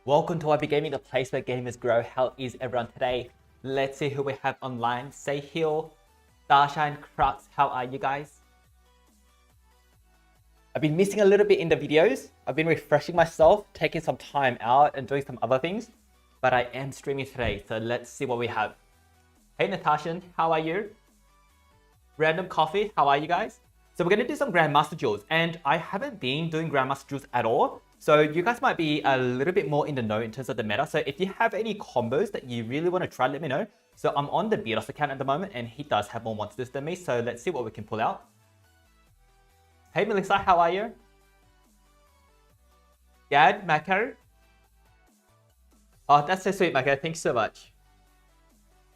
Welcome to Wubby Gaming, the place where gamers grow. How is everyone today? Let's see who we have online. Say Hill, Starshine, Crux, how are you guys? I've been missing a little bit in the videos. I've been refreshing myself, taking some time out and doing some other things. But I am streaming today, so let's see what we have. Hey Natasha, how are you? Random Coffee, how are you guys? So we're going to do some Grandmaster duels, and I haven't been doing Grandmaster duels at all. So you guys might be a little bit more in the know in terms of the meta. So if you have any combos that you really want to try, let me know. So I'm on the DUELS account at the moment, and he does have more monsters than me. So let's see what we can pull out. Hey Melissa, how are you? Gad, Mako? Oh, that's so sweet, Mako. Thanks so much.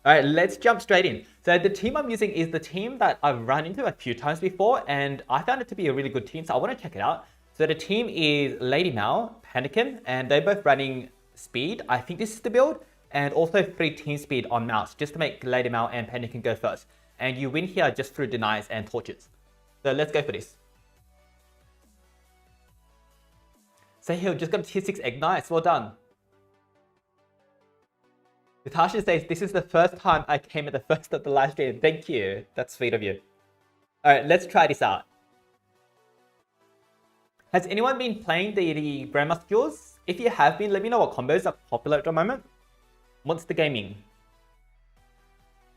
All right, let's jump straight in. So the team I'm using is the team that I've run into a few times before, and I found it to be a really good team, so I want to check it out. So the team is Lady Mal, Panikin, and they're both running speed. I think this is the build, and also 3 team speed on mouse, just to make Lady Mal and Panikin go first. And you win here just through denies and torches. So let's go for this. Say Hill, just got tier 6 egg. Nice, well done. Natasha says, this is the first time I came at the first of the live stream. Thank you. That's sweet of you. Alright, let's try this out. Has anyone been playing the Grandmaster duels? If you have been, let me know what combos are popular at the moment. Monster Gaming.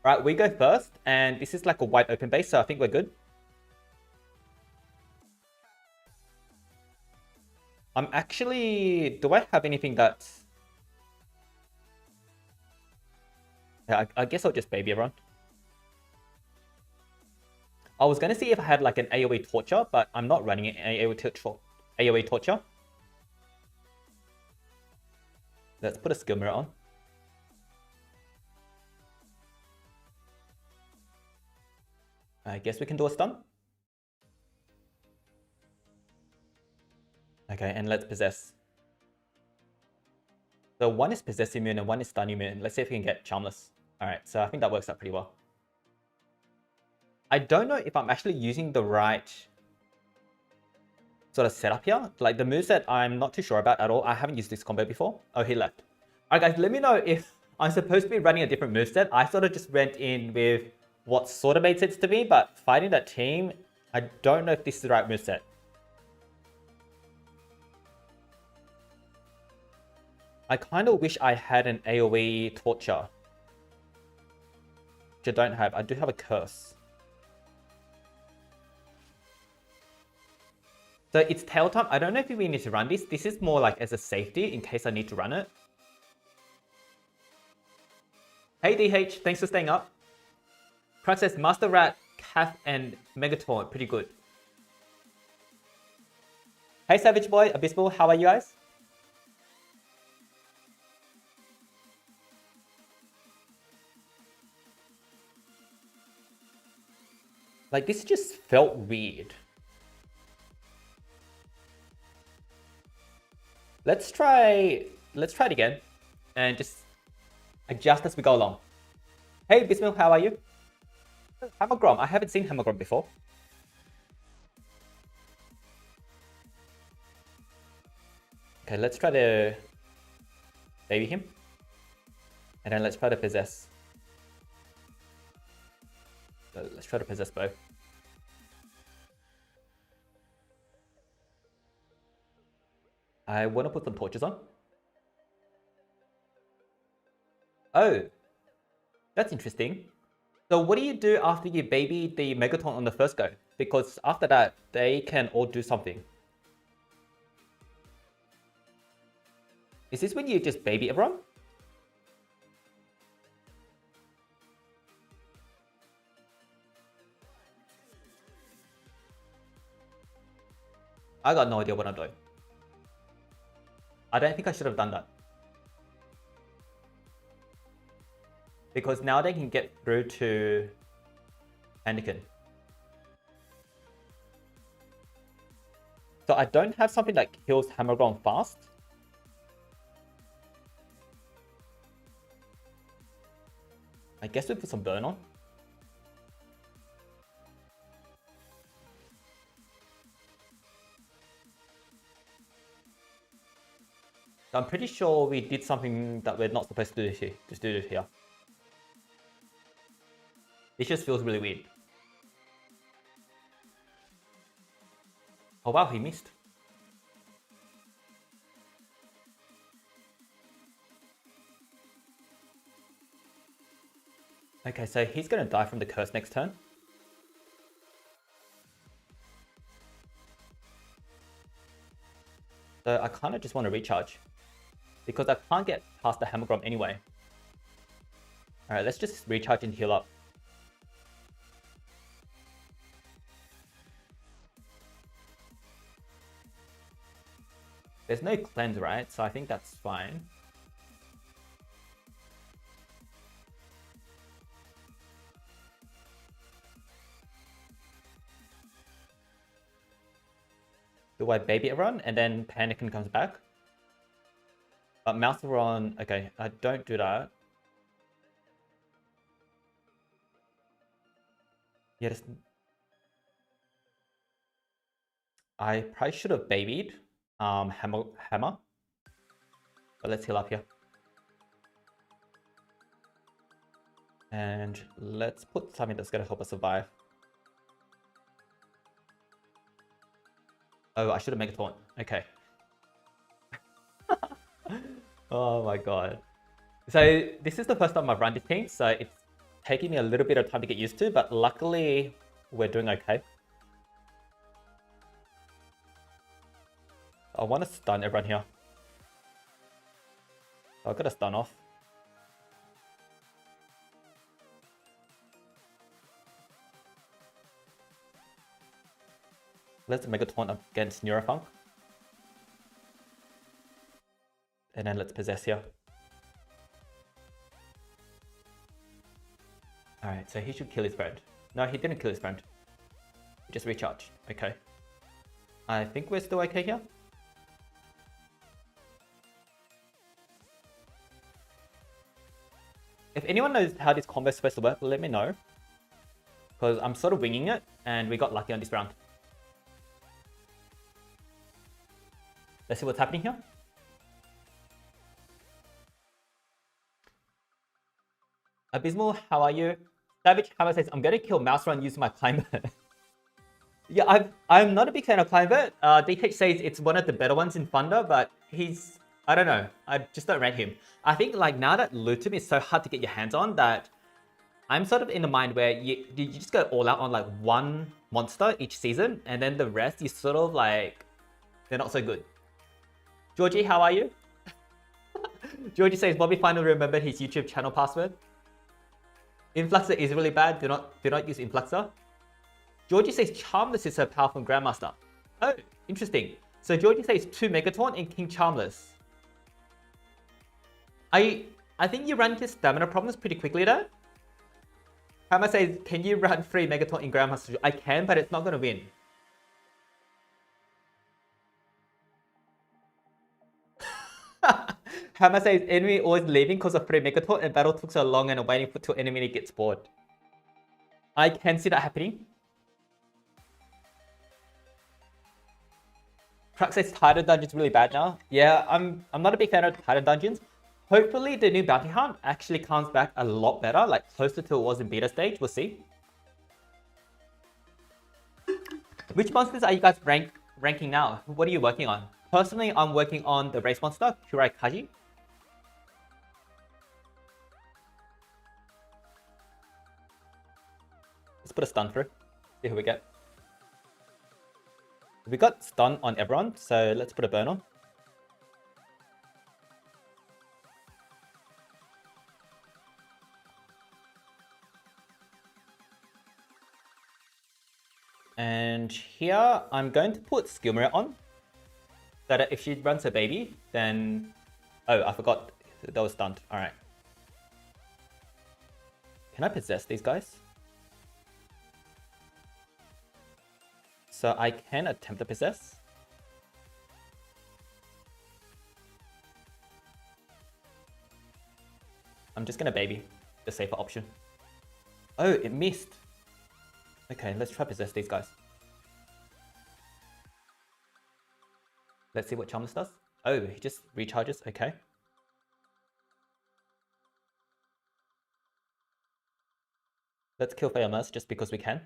Alright, we go first. And this is like a wide open base, so I think we're good. I'm actually... Do I have anything that's... Yeah, I guess I'll just baby everyone. I was going to see if I had like an AoE torture, but I'm not running an AoE torture. Let's put a skill mirror on. I guess we can do a stun. Okay, and let's possess. So one is possess immune and one is stun immune. Let's see if we can get charmless. Alright, so I think that works out pretty well. I don't know if I'm actually using the right sort of setup here. Like the moveset, I'm not too sure about at all. I haven't used this combo before. Oh, he left. Alright guys, let me know if I'm supposed to be running a different moveset. I sort of just went in with what sort of made sense to me, but fighting that team, I don't know if this is the right moveset. I kind of wish I had an AoE torture. Which I don't have. I do have a curse. So it's tail time. I don't know if we need to run this. This is more like as a safety in case I need to run it. Hey DH, thanks for staying up. Crux says Master Rat, Cath, and Megaton. Pretty good. Hey Savage Boy, Abysmal, how are you guys? Like, this just felt weird. Let's try it again. And just adjust as we go along. Hey, Bismil, how are you? Hammergrom. I haven't seen Hammergrom before. Okay, let's try to baby him. And then let's try to possess. So let's try to possess both. I want to put some torches on. Oh, that's interesting. So what do you do after you baby the Megaton on the first go? Because after that, they can all do something. Is this when you just baby everyone? I got no idea what I'm doing. I don't think I should have done that. Because now they can get through to Anakin. So I don't have something that kills Hammergrom fast. I guess we put some burn on. So I'm pretty sure we did something that we're not supposed to do here. Just do it here. This just feels really weird. Oh wow, he missed. Okay, so he's gonna die from the curse next turn. So I kind of just want to recharge. Because I can't get past the Hammer Grom anyway. Alright, let's just recharge and heal up. There's no cleanse, right? So I think that's fine. Do I baby everyone and then panic and comes back? But mouse on. Okay, I don't do that. Yeah, I probably should have babied hammer. But let's heal up here. And let's put something that's gonna help us survive. Oh, I should have made a taunt. Okay. Oh my god. So this is the first time I've run this team, so it's taking me a little bit of time to get used to, but luckily we're doing okay. I want to stun everyone here. I've got to stun off. Let's make a taunt against Neurofunk. And then let's possess here. Alright, so he should kill his friend. No, he didn't kill his friend. He just recharged. Okay. I think we're still okay here. If anyone knows how this combo is supposed to work, let me know. Because I'm sort of winging it, and we got lucky on this round. Let's see what's happening here. Abysmal, how are you? Savage Hammer says, I'm going to kill Mouse Run using my Climber. Yeah, I'm not a big fan of Climber. DH says it's one of the better ones in Thunder, but he's... I don't know. I just don't rate him. I think like now that Lutum is so hard to get your hands on that I'm sort of in the mind where you just go all out on like one monster each season, and then the rest you sort of like... they're not so good. Georgie, how are you? Georgie says, Bobby finally remembered his YouTube channel password. Influxer is really bad. Do not use Influxer. Georgie says Charmless is so powerful in Grandmaster. Oh, interesting. So Georgie says 2 Megataunt and King Charmless. I think you run into stamina problems pretty quickly though. Hammer says, can you run 3 Megataunt in Grandmaster? I can, but it's not going to win. Hammer says, enemy always leaving because of 3 Megataunt and battle took so long and waiting for till enemy gets bored. I can see that happening. Truck says Titan Dungeon's really bad now. Yeah, I'm not a big fan of Titan Dungeons. Hopefully the new Bounty Hunt actually comes back a lot better, like closer to it was in beta stage. We'll see. Which monsters are you guys ranking now? What are you working on? Personally, I'm working on the race monster, Kurai Kaji. Let's put a stun through. See who we get. We got stun on everyone, so let's put a burn on. And here, I'm going to put Skill Mirror on. So that if she runs her baby, then... Oh, I forgot. That was stunned. Alright. Can I possess these guys? So I can attempt to possess. I'm just gonna baby. The safer option. Oh, it missed. Okay, let's try possess these guys. Let's see what Charmless does. Oh, he just recharges. Okay. Let's kill Fayamas just because we can.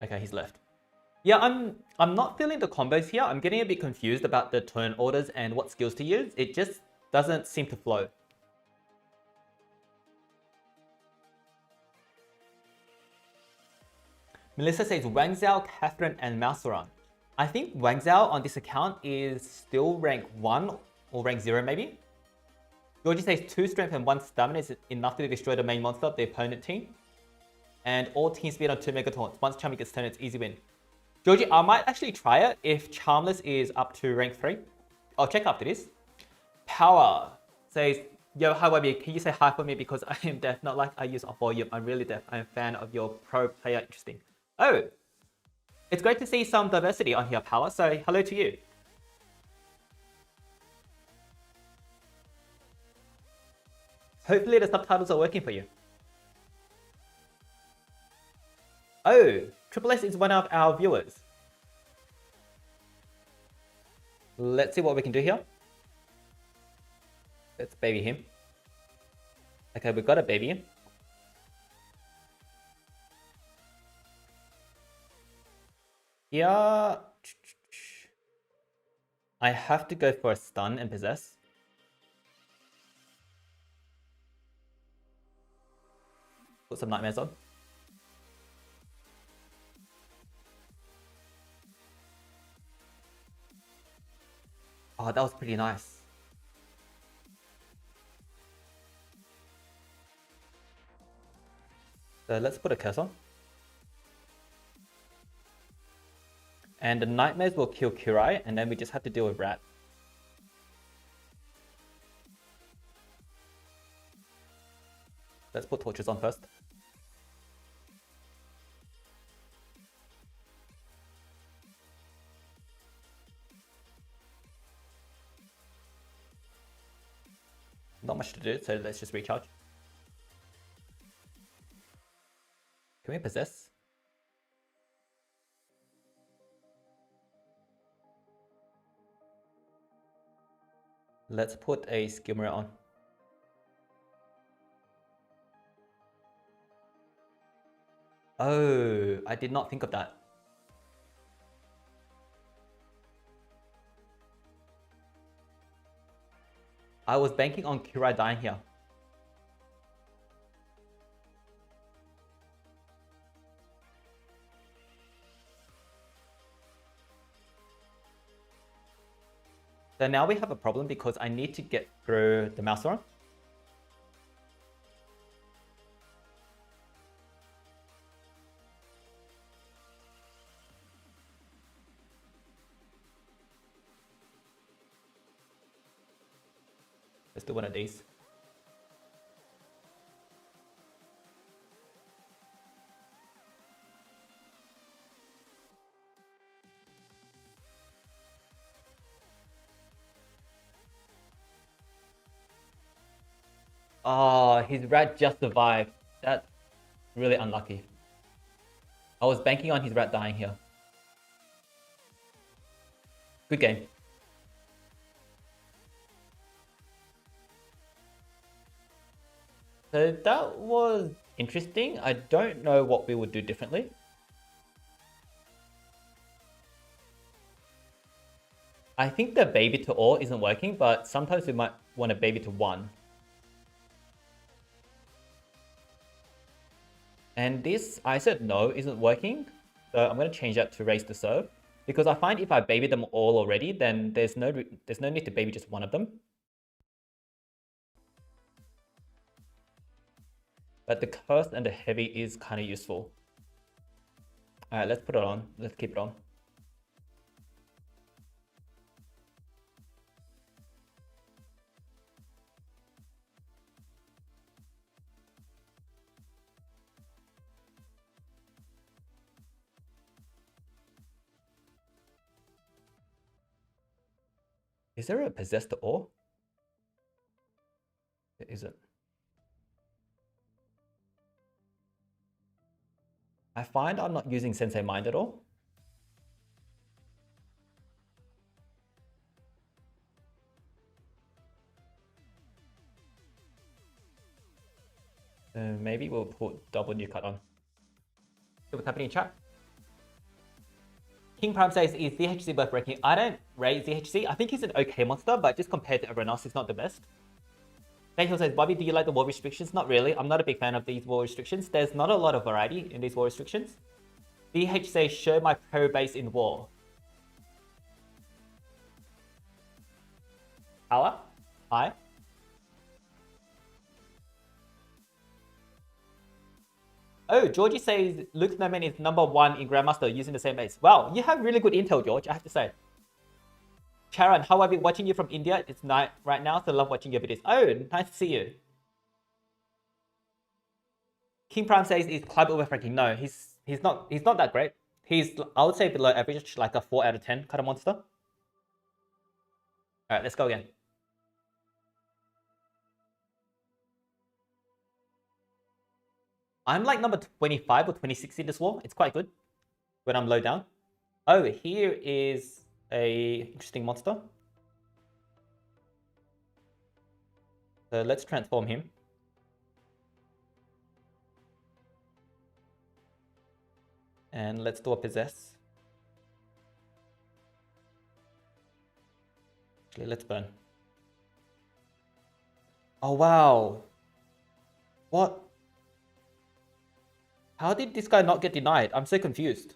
Okay, he's left. Yeah, I'm not feeling the combos here. I'm getting a bit confused about the turn orders and what skills to use. It just doesn't seem to flow. Melissa says Wang Zhao, Catherine, and Mouseron. I think Wang Zhao on this account is still rank 1 or rank 0 maybe. Georgie says 2 strength and 1 stamina is enough to destroy the main monster of the opponent team. And all team speed on 2 Mega Taunts. Once Charming gets turned, it's easy win. Georgie, I might actually try it if Charmless is up to rank 3. I'll check after this. Power says, yo, hi Wubby, can you say hi for me because I am deaf? Not like I use a volume, I'm really deaf. I'm a fan of your pro player, interesting. Oh, it's great to see some diversity on here, Power, so hello to you. Hopefully the subtitles are working for you. Oh, Triple S is one of our viewers. Let's see what we can do here. Let's baby him. Okay, we've got to baby him. Yeah. I have to go for a stun and possess. Put some nightmares on. Oh, that was pretty nice. So let's put a curse on. And the nightmares will kill Kurai, and then we just have to deal with Rat. Let's put torches on first. Not much to do, so let's just recharge. Can we possess? Let's put a skimmer on. Oh, I did not think of that. I was banking on Kira dying here. So now we have a problem because I need to get through the mouse run. Let's do one of these. Oh, his rat just survived. That's really unlucky. I was banking on his rat dying here. Good game. So that was interesting. I don't know what we would do differently. I think the baby to all isn't working, but sometimes we might want a baby to 1. And this, I said no, isn't working. So I'm going to change that to raise the serve. Because I find if I baby them all already, then there's no need to baby just one of them. But the curse and the heavy is kind of useful. Alright, let's put it on. Let's keep it on. Is there a possessed ore? There isn't. I find I'm not using Sensei Mind at all. Maybe we'll put double new cut on. See what's happening in chat. King Prime says, is ZHC worth ranking? I don't rate ZHC. I think he's an okay monster, but just compared to everyone else, he's not the best. Daniel says, Bobby, do you like the wall restrictions? Not really. I'm not a big fan of these wall restrictions. There's not a lot of variety in these wall restrictions. DH says, show my pro base in war. Power? Hi. Oh, Georgie says Luke Snowman is #1 in Grandmaster using the same base. Wow, you have really good intel, George, I have to say. Charan, how have I been watching you from India? It's night right now, so I love watching your videos. Oh, nice to see you. King Prime says, is Clive worth ranking? No, he's not that great. He's, I would say, below average, like a 4 out of 10 kind of monster. Alright, let's go again. I'm like number 25 or 26 in this war. It's quite good when I'm low down. Oh, here is a interesting monster. So let's transform him. And let's do a possess. Actually, let's burn. Oh, wow. What? How did this guy not get denied? I'm so confused.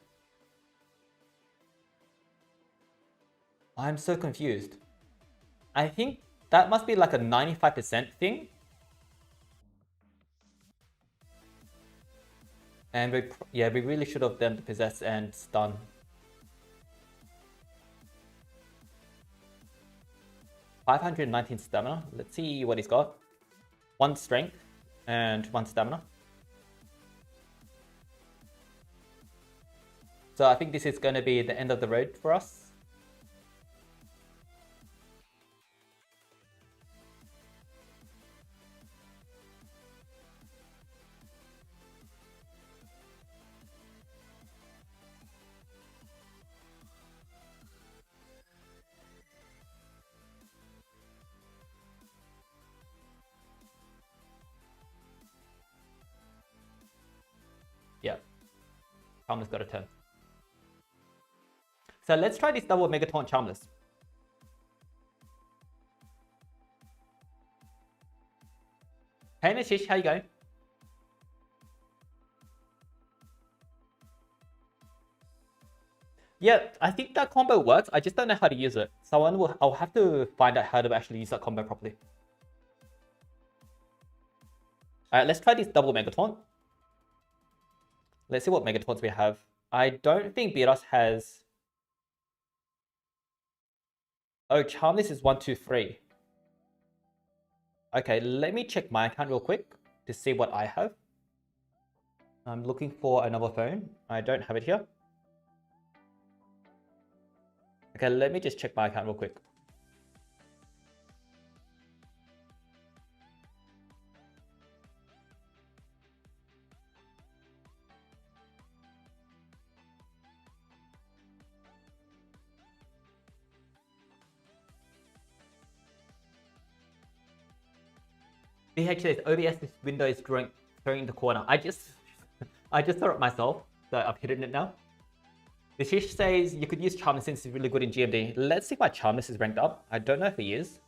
I'm so confused. I think that must be like a 95% thing. And we really should have done the possess and stun. $519 stamina. Let's see what he's got. 1 strength and 1 stamina. So I think this is going to be the end of the road for us. Yeah. Charmless got a turn. So let's try this double Mega Taunt Charmless. Hey Nashish, how you going? Yeah, I think that combo works. I just don't know how to use it. So I'll have to find out how to actually use that combo properly. Alright, let's try this double Mega Taunt. Let's see what Mega Taunts we have. I don't think Beerus has... Oh, Charmless is 1, 2, 3. Okay, let me check my account real quick to see what I have. I'm looking for another phone. I don't have it here. Okay, let me just check my account real quick. BH says OBS this window is throwing in the corner. I just saw it myself, so I've hidden it now. Nishish says you could use Charmless since he's really good in GMD. Let's see if my Charmless is ranked up. I don't know if he is.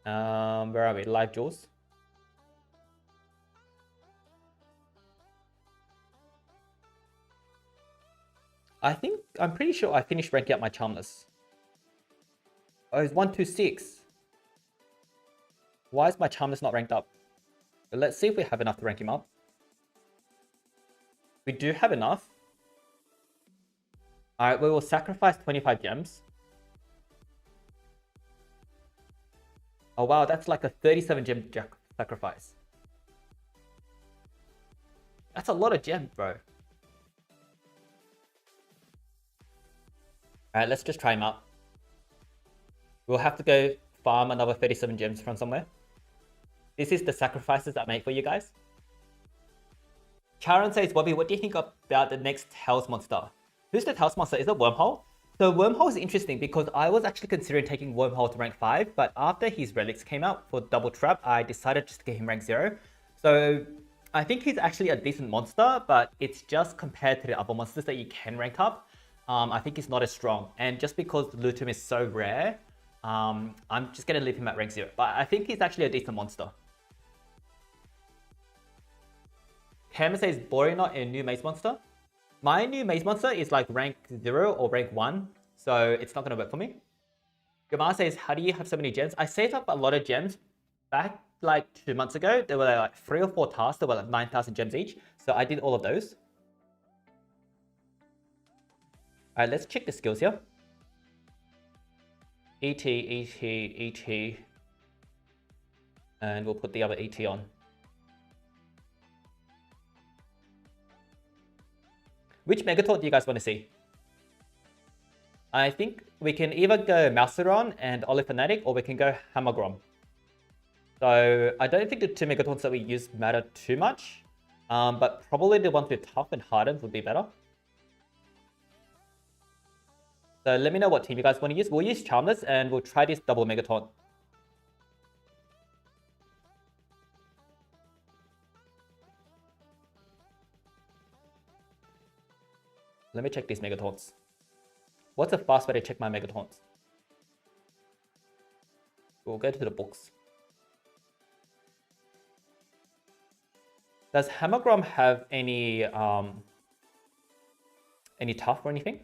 Where are we? Live Duels. I'm pretty sure I finished ranking up my Charmless. Oh, it's 1, 2, 6. Why is my Charmless not ranked up? But let's see if we have enough to rank him up. We do have enough. Alright, we will sacrifice 25 gems. Oh wow, that's like a 37 gem sacrifice. That's a lot of gems, bro. Alright, let's just try him out. We'll have to go farm another 37 gems from somewhere. This is the sacrifices I make for you guys. Charon says, Bobby, what do you think about the next Tails monster? Who's the Tails monster? Is it Wormhole? So Wormhole is interesting because I was actually considering taking Wormhole to rank 5, but after his relics came out for Double Trap, I decided just to get him rank 0. So I think he's actually a decent monster, but it's just compared to the other monsters that you can rank up, I think he's not as strong. And just because Lutum is so rare, I'm just going to leave him at rank 0. But I think he's actually a decent monster. Cam says boring not a new maze monster. My new maze monster is like rank 0 or rank 1, so it's not going to work for me. Gamar says, how do you have so many gems? I saved up a lot of gems back like 2 months ago. There were like 3 or 4 tasks that were like 9,000 gems each, so I did all of those. Alright, let's check the skills here. ET, ET, ET. And we'll put the other ET on. Which Megataunt do you guys want to see? I think we can either go Mouseron and Olive Fanatic, or we can go Hammergrom. So I don't think the 2 Megataunts that we use matter too much. But probably the ones with Tough and Hardened would be better. So let me know what team you guys want to use. We'll use Charmless and we'll try this double Megataunt. Let me check these Megataunts. What's a fast way to check my Megataunts? We'll go to the books. Does Hammergrom have any tough or anything?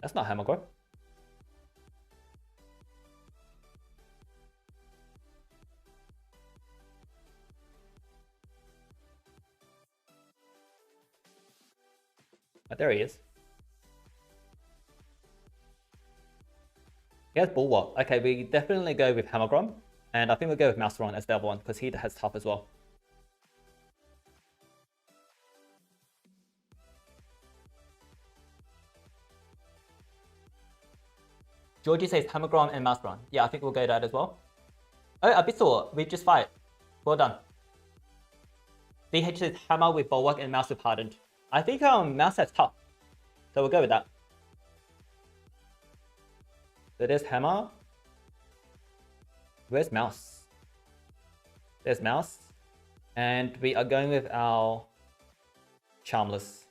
That's not Hammergrom. Oh, there he is. He has Bulwark. Okay, we definitely go with Hammergrom. And I think we'll go with Mouseron as the other one, because he has Tough as well. Georgie says Hammergrom and Mouseron. Yeah, I think we'll go that as well. Oh, Abyssal, we just fight. Well done. DH says Hammer with Bulwark and Mouse with Hardened. I think Mouse has Tough. So we'll go with that. So there's Hammer. Where's Mouse? There's Mouse. And we are going with our Charmless.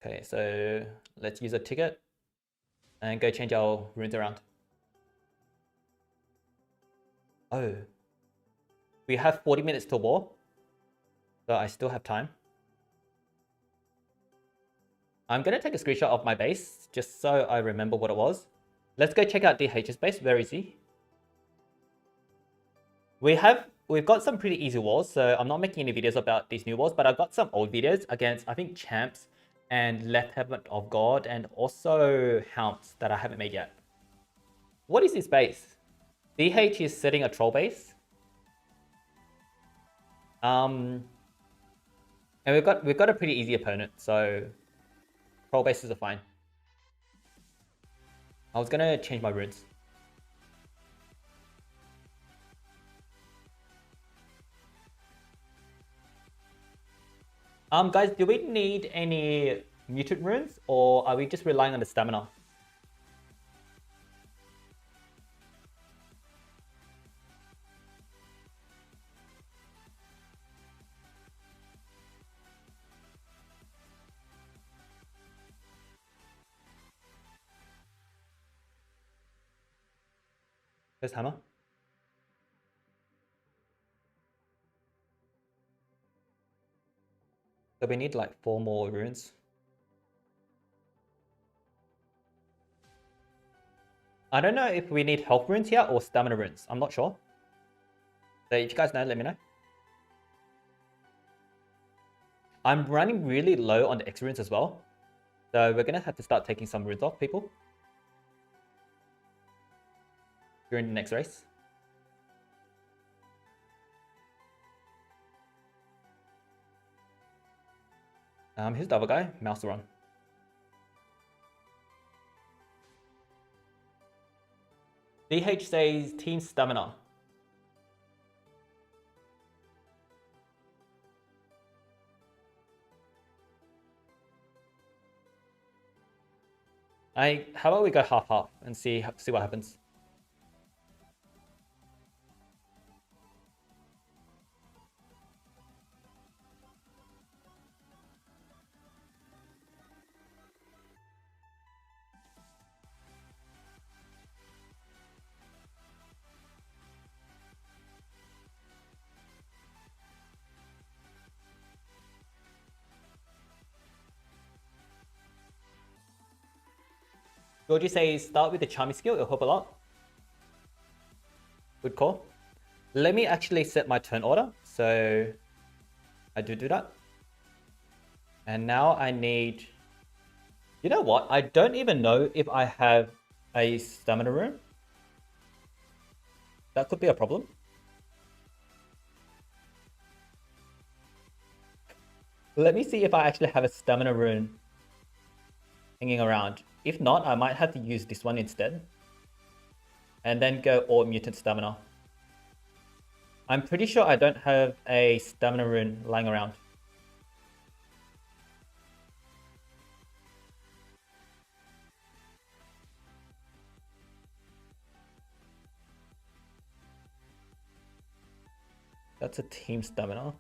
Okay, so let's use a ticket and go change our runes around. Oh. We have 40 minutes to war. So I still have time. I'm going to take a screenshot of my base just so I remember what it was. Let's go check out DH's base. Where is he? We've got some pretty easy wars, so I'm not making any videos about these new wars, but I've got some old videos against, I think, Champs and Lieutenant of God, and also Hounds that I haven't made yet. What is his base? DH is setting a troll base. And we've got a pretty easy opponent, so troll bases are fine. I was gonna change my runes. Guys, do we need any mutant runes, or are we just relying on the stamina? There's Hammer. So we need like 4 more runes. I don't know if we need health runes here or stamina runes. I'm not sure. So if you guys know, let me know. I'm running really low on the X runes as well. So we're going to have to start taking some runes off people during the next race. Here's the other guy, Mouseron. DH says team stamina. How about we go half-half and see what happens. Georgie says start with the charming skill, it'll help a lot. Good call. Let me actually set my turn order. So I do that. And now I need... You know what? I don't even know if I have a stamina rune. That could be a problem. Let me see if I actually have a stamina rune hanging around. If not, I might have to use this one instead. And then go all mutant stamina. I'm pretty sure I don't have a stamina rune lying around. That's a team stamina.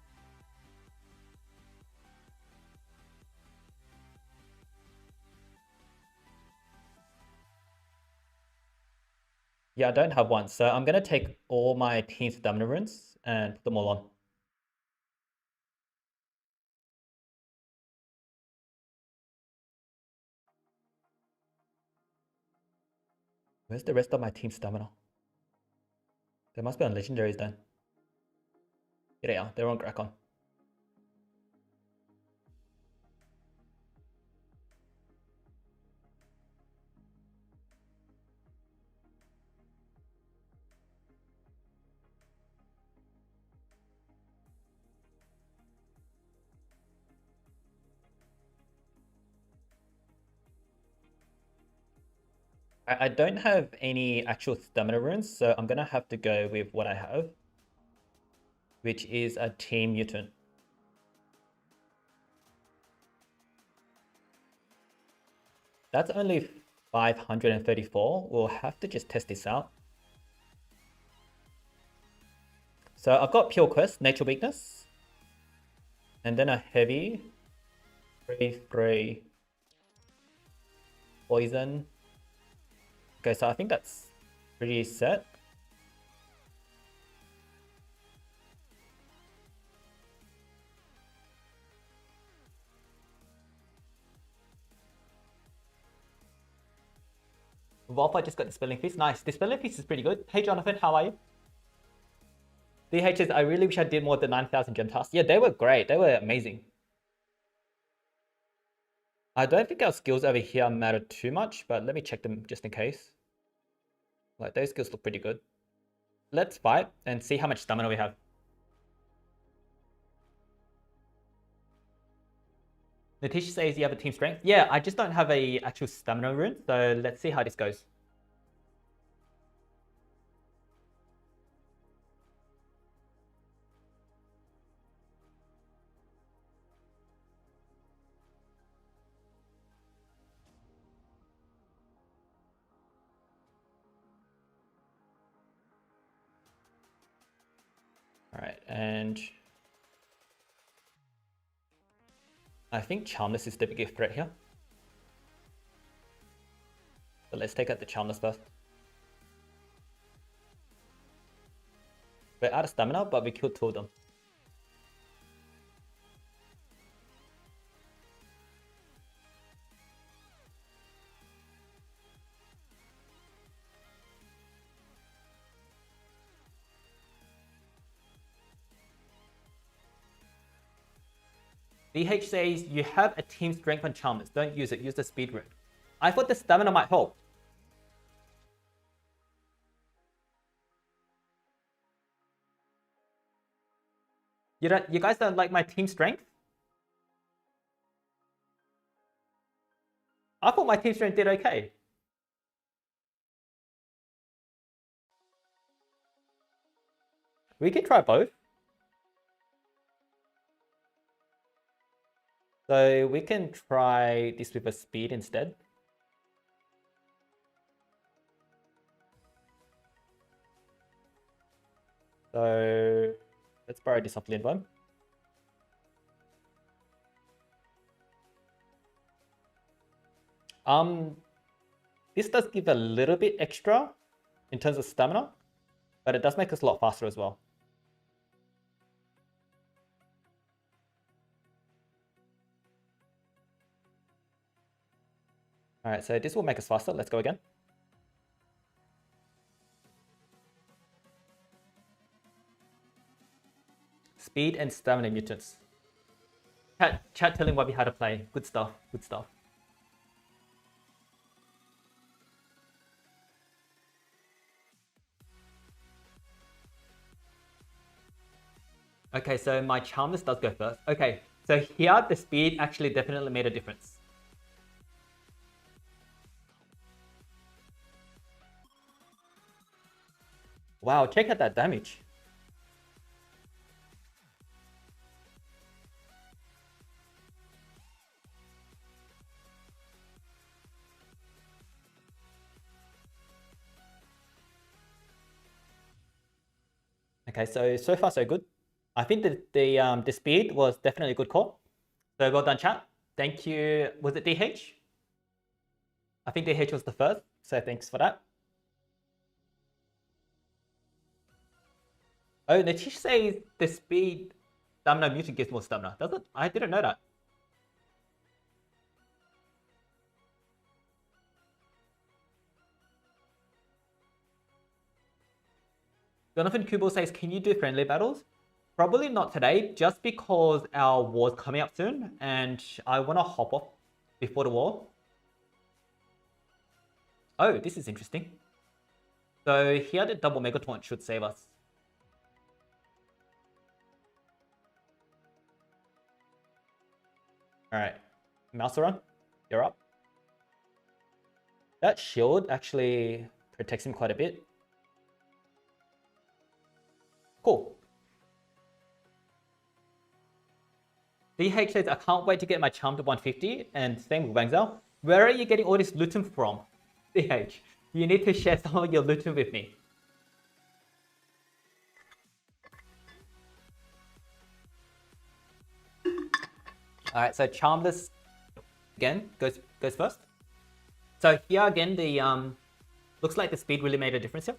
Yeah, I don't have one. So I'm going to take all my team stamina runes and put them all on. Where's the rest of my team stamina? They must be on legendaries then. Here they are. They're on Grakon. I don't have any actual stamina runes, so I'm going to have to go with what I have, which is a team mutant. That's only 534. We'll have to just test this out. So I've got Pure Quest, Nature Weakness, and then a Heavy, 3/3, Poison. Okay, so I think that's pretty set. Wolf, just got Dispelling Feast. Nice. Dispelling Feast is pretty good. Hey, Jonathan, how are you? DHs, I really wish I did more than 9,000 gem tasks. Yeah, they were great. They were amazing. I don't think our skills over here matter too much, but let me check them just in case. Like, those skills look pretty good. Let's fight and see how much stamina we have. Natisha says you have a team strength. Yeah, I just don't have a actual stamina rune, so let's see how this goes. All right, and I think Charmless is the biggest threat here. But let's take out the Charmless first. We're out of stamina, but we killed 2 of them. DH says you have a team strength on Charmless. Don't use it. Use the speed rune. I thought the stamina might help. You guys don't like my team strength? I thought my team strength did okay. We can try both. So we can try this with a speed instead. So let's borrow this off Lindworm. This does give a little bit extra in terms of stamina, but it does make us a lot faster as well. Alright, so this will make us faster. Let's go again. Speed and stamina mutants. Chat telling Wubby how to play. Good stuff, good stuff. Okay, so my Charmless does go first. Okay, so here the speed actually definitely made a difference. Wow, check out that damage. Okay, so far so good. I think that the speed was definitely a good call. So well done, chat. Thank you. Was it DH? I think DH was the first, so thanks for that. Oh, Natish says the speed stamina mutant gives more stamina. Does it? I didn't know that. Jonathan Kubel says, can you do friendly battles? Probably not today, just because our war's coming up soon, and I want to hop off before the war. Oh, this is interesting. So here the double Mega Taunt should save us. Alright, Mouseron, you're up. That shield actually protects him quite a bit. Cool. DH says, I can't wait to get my charm to 150, and same with Wang Zhao. Where are you getting all this lootum from? DH, you need to share some of your lootum with me. Alright, so Charmless again goes first. So here again, the looks like the speed really made a difference here.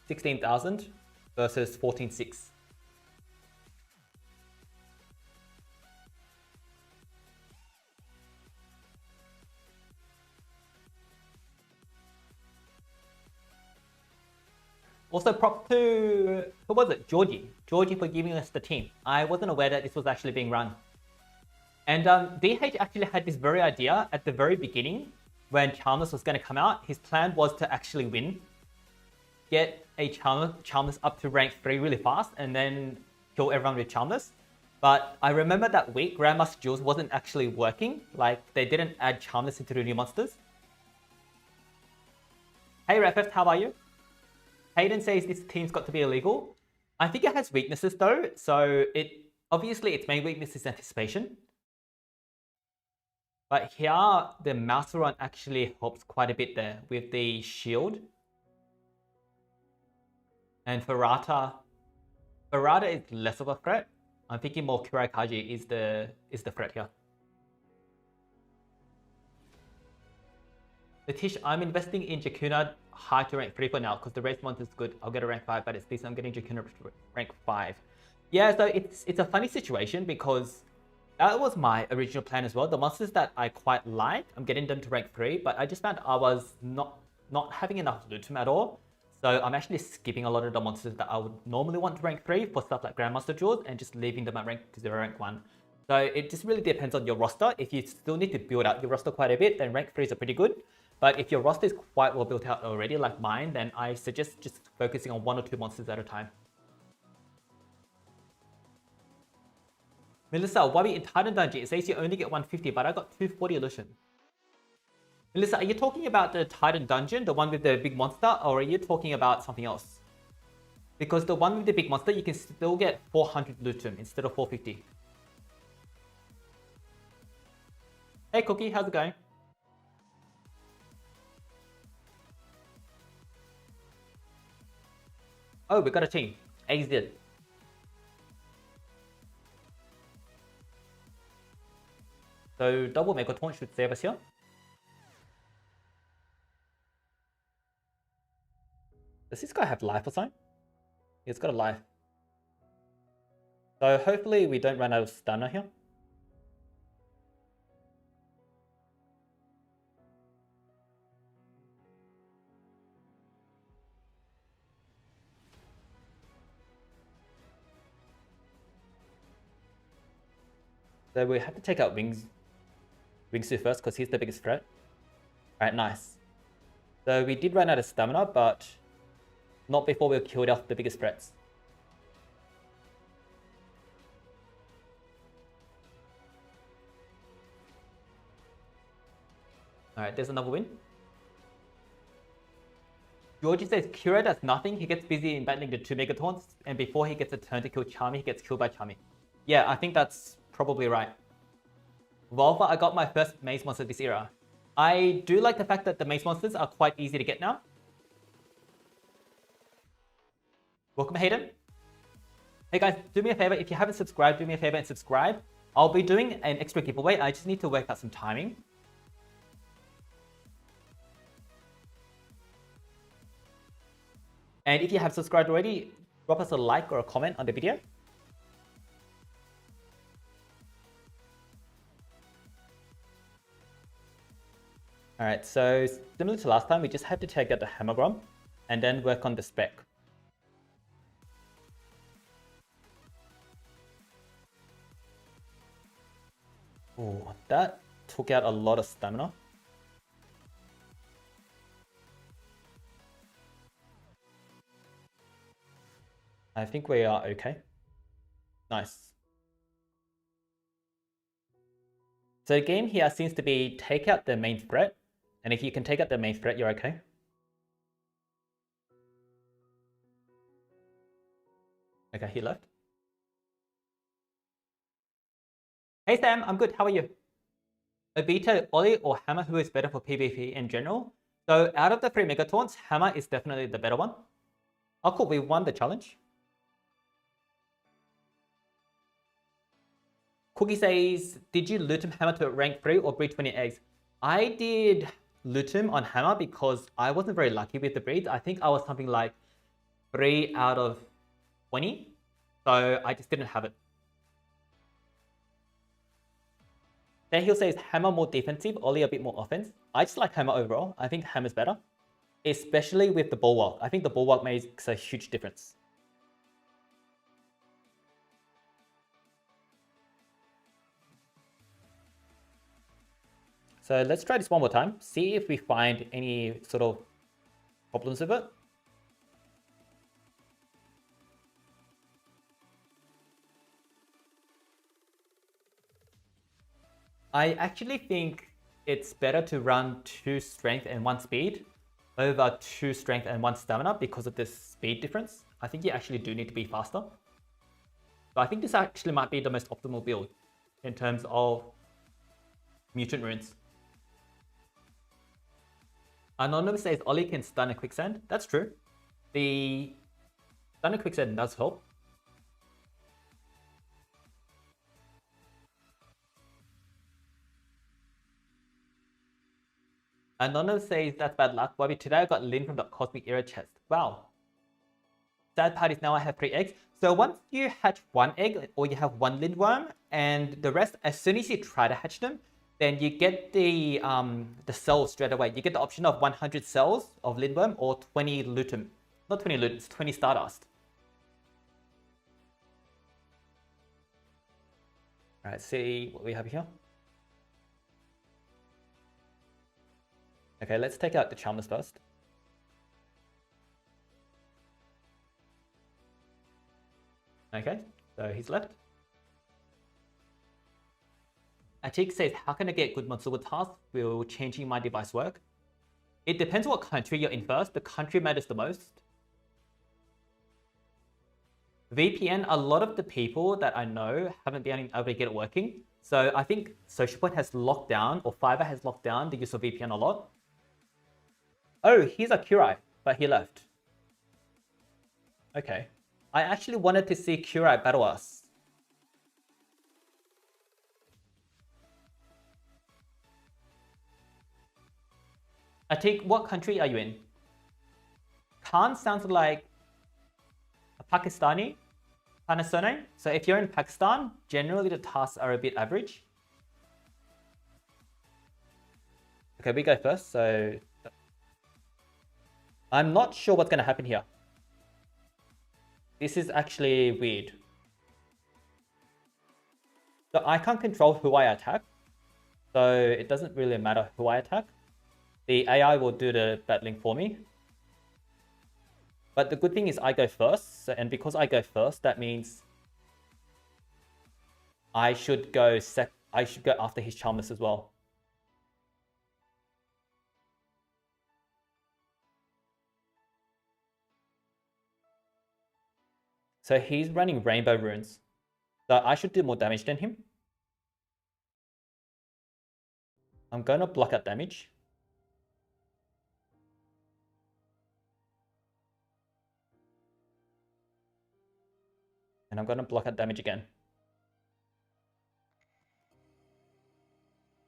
16,000 versus 14,600. Also, prop to, who was it? Georgie for giving us the team. I wasn't aware that this was actually being run. And DH actually had this very idea at the very beginning when Charmless was going to come out. His plan was to actually win, get a Charmless up to rank 3 really fast, and then kill everyone with Charmless. But I remember that week, Grandmaster Duels wasn't actually working. Like, they didn't add Charmless into the new monsters. Hey, Refeft, how are you? Hayden says this team's got to be illegal. I think it has weaknesses though, so obviously its main weakness is anticipation. But here, the Mouseron actually helps quite a bit there with the shield. And Ferrata is less of a threat. I'm thinking more Kurakaji is the threat here. Latish, I'm investing in Jakuna high to rank 3 for now because the race monster is good. I'll get a rank 5, but it's least I'm getting Jakuna rank 5. Yeah, so it's a funny situation because that was my original plan as well. The monsters that I quite like, I'm getting them to rank 3, but I just found I was not having enough loot at all. So I'm actually skipping a lot of the monsters that I would normally want to rank 3 for stuff like Grandmaster Duels and just leaving them at rank 0, rank 1. So it just really depends on your roster. If you still need to build out your roster quite a bit, then rank 3s are pretty good. But if your roster is quite well built out already, like mine, then I suggest just focusing on 1 or 2 monsters at a time. Melissa, Wubby in Titan Dungeon, it says you only get 150, but I got 240 illusion. Melissa, are you talking about the Titan Dungeon, the one with the big monster, or are you talking about something else? Because the one with the big monster, you can still get 400 lootum instead of 450. Hey Cookie, how's it going? Oh, we got a team. AZ. So double Mega Taunt should save us here. Does this guy have life or something? He's got a life. So hopefully we don't run out of stamina here. So we have to take out Wingsu first because he's the biggest threat. Alright, nice. So we did run out of stamina, but not before we killed off the biggest threats. Alright, there's another win. Georgie says Kira does nothing. He gets busy in battling the 2 Mega Taunts, and before he gets a turn to kill Charmy, he gets killed by Charmy. Yeah, I think that's probably right. Volva, I got my first maze monster this era. I do like the fact that the maze monsters are quite easy to get now. Welcome, Hayden. Hey guys, do me a favor. If you haven't subscribed, do me a favor and subscribe. I'll be doing an extra giveaway. I just need to work out some timing. And if you have subscribed already, drop us a like or a comment on the video. Alright, so similar to last time, we just have to take out the Hammergrom and then work on the spec. Oh, that took out a lot of stamina. I think we are okay. Nice. So the game here seems to be take out the main threat. And if you can take out the main threat, you're okay. Okay, he left. Hey Sam, I'm good. How are you? Obito, Ollie, or Hammer, who is better for PvP in general? So out of the 3 Mega Taunts, Hammer is definitely the better one. Oh cool, we won the challenge. Cookie says, did you loot him Hammer to rank 3 or breed 20 eggs? I did loot him on Hammer because I wasn't very lucky with the breeds. I think I was something like 3 out of 20. So I just didn't have it. Then he'll say, is Hammer more defensive, Ollie a bit more offense? I just like Hammer overall. I think Hammer's better. Especially with the Bulwark. I think the Bulwark makes a huge difference. So let's try this one more time. See if we find any sort of problems with it. I actually think it's better to run 2 strength and 1 speed over 2 strength and 1 stamina because of this speed difference. I think you actually do need to be faster. So I think this actually might be the most optimal build in terms of mutant runes. Anonymous says Ollie can stun a quicksand. That's true. The stun a quicksand does help. Anonymous says that's bad luck. Bobby, today I got Lin from the Cosmic Era chest. Wow. Sad part is now I have 3 eggs. So once you hatch 1 egg, or you have 1 Lindworm, and the rest, as soon as you try to hatch them, then you get the cells straight away. You get the option of 100 cells of Lindworm or 20 Lutum. Not 20 Lutum, it's 20 Stardust. Alright, see what we have here. Okay, let's take out the Charmers first. Okay, so he's left. Atik says, how can I get good monster with tasks? Will changing my device work? It depends what country you're in first. The country matters the most. VPN, a lot of the people that I know haven't been able to get it working. So I think SocialPoint has locked down, or Fiverr has locked down the use of VPN a lot. Oh, he's a Kurai, but he left. Okay. I actually wanted to see Kurai battle us. Atik, what country are you in? Khan sounds like a Pakistani kind of surname. So if you're in Pakistan, generally the tasks are a bit average. Okay, we go first. So I'm not sure what's going to happen here. This is actually weird. So I can't control who I attack. So it doesn't really matter who I attack. The AI will do the battling for me. But the good thing is I go first. So, and because I go first, that means I should go after his Charmless as well. So he's running Rainbow Runes. So I should do more damage than him. I'm going to block out damage. And I'm going to block out damage again.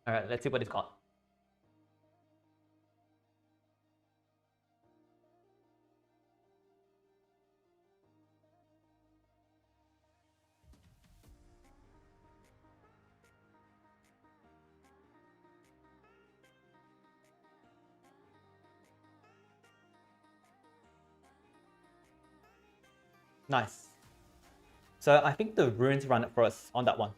Alright, let's see what he's got. Nice. So I think the runes run it for us on that one.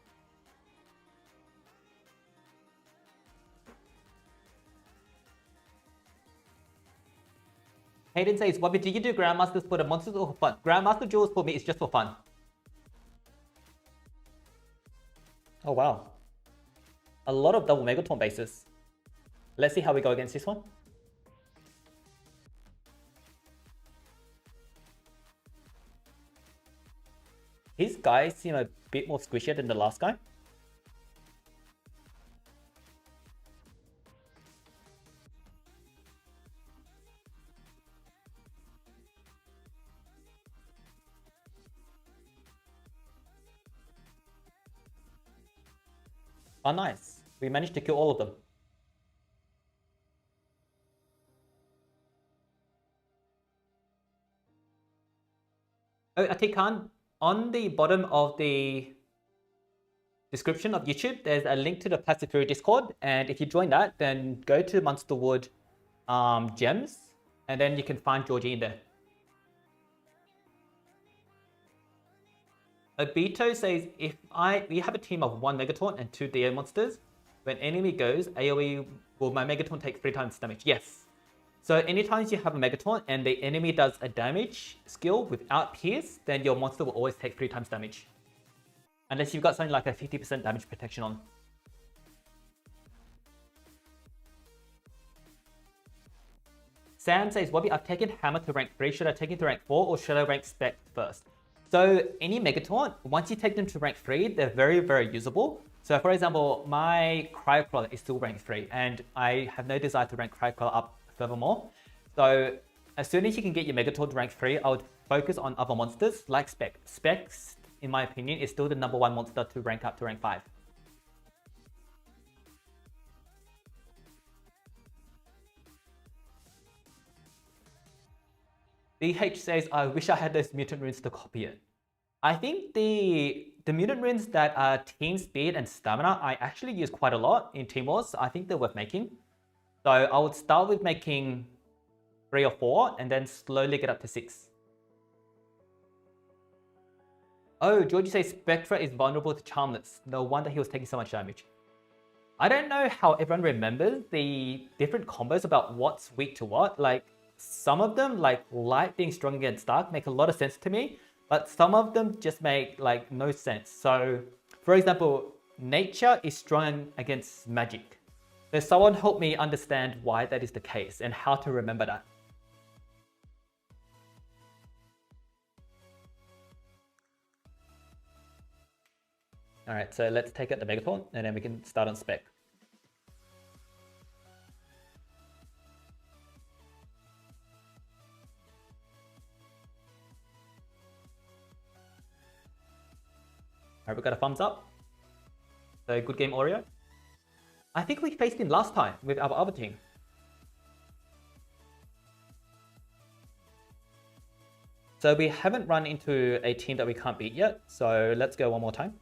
Hayden says, Wubby, do you do Grandmasters for the monsters or for fun? Grandmaster duels for me is just for fun. Oh wow. A lot of double Megaton bases. Let's see how we go against this one. His guys seem a bit more squishier than the last guy. Oh, nice. We managed to kill all of them. Oh, Atik Khan, on the bottom of the description of YouTube, there's a link to the Passive Fury Discord. And if you join that, then go to Monsterwood Gems. And then you can find Georgie in there. Obito says, we have a team of 1 Megataunt and 2 DO monsters. When enemy goes, AoE will my Megataunt take 3 times damage? Yes. So anytime you have a Megataunt and the enemy does a damage skill without Pierce, then your monster will always take 3 times damage. Unless you've got something like a 50% damage protection on. Sam says, Wubby, I've taken Hammer to rank 3. Should I take it to rank 4 or should I rank Spec first? So any Megataunt, once you take them to rank 3, they're very, very usable. So for example, my Cryocrawler is still rank 3 and I have no desire to rank Cryocrawler up furthermore. So as soon as you can get your Megataunt to rank 3, I would focus on other monsters like Spec. Spec, in my opinion, is still the #1 monster to rank up to rank 5. DH says, I wish I had those mutant runes to copy it. I think the mutant runes that are Team Speed and Stamina, I actually use quite a lot in Team Wars. So I think they're worth making. So I would start with making 3 or 4 and then slowly get up to 6. Oh, Georgie says Spectra is vulnerable to Charmless. No wonder he was taking so much damage. I don't know how everyone remembers the different combos about what's weak to what. Like, some of them, like Light being strong against Dark, make a lot of sense to me. But some of them just make like no sense. So, for example, Nature is strong against Magic. So someone help me understand why that is the case and how to remember that. Alright, so let's take out the Megaton and then we can start on Spec. Alright, we got a thumbs up. So good game, Oreo. I think we faced him last time with our other team. So we haven't run into a team that we can't beat yet. So let's go one more time.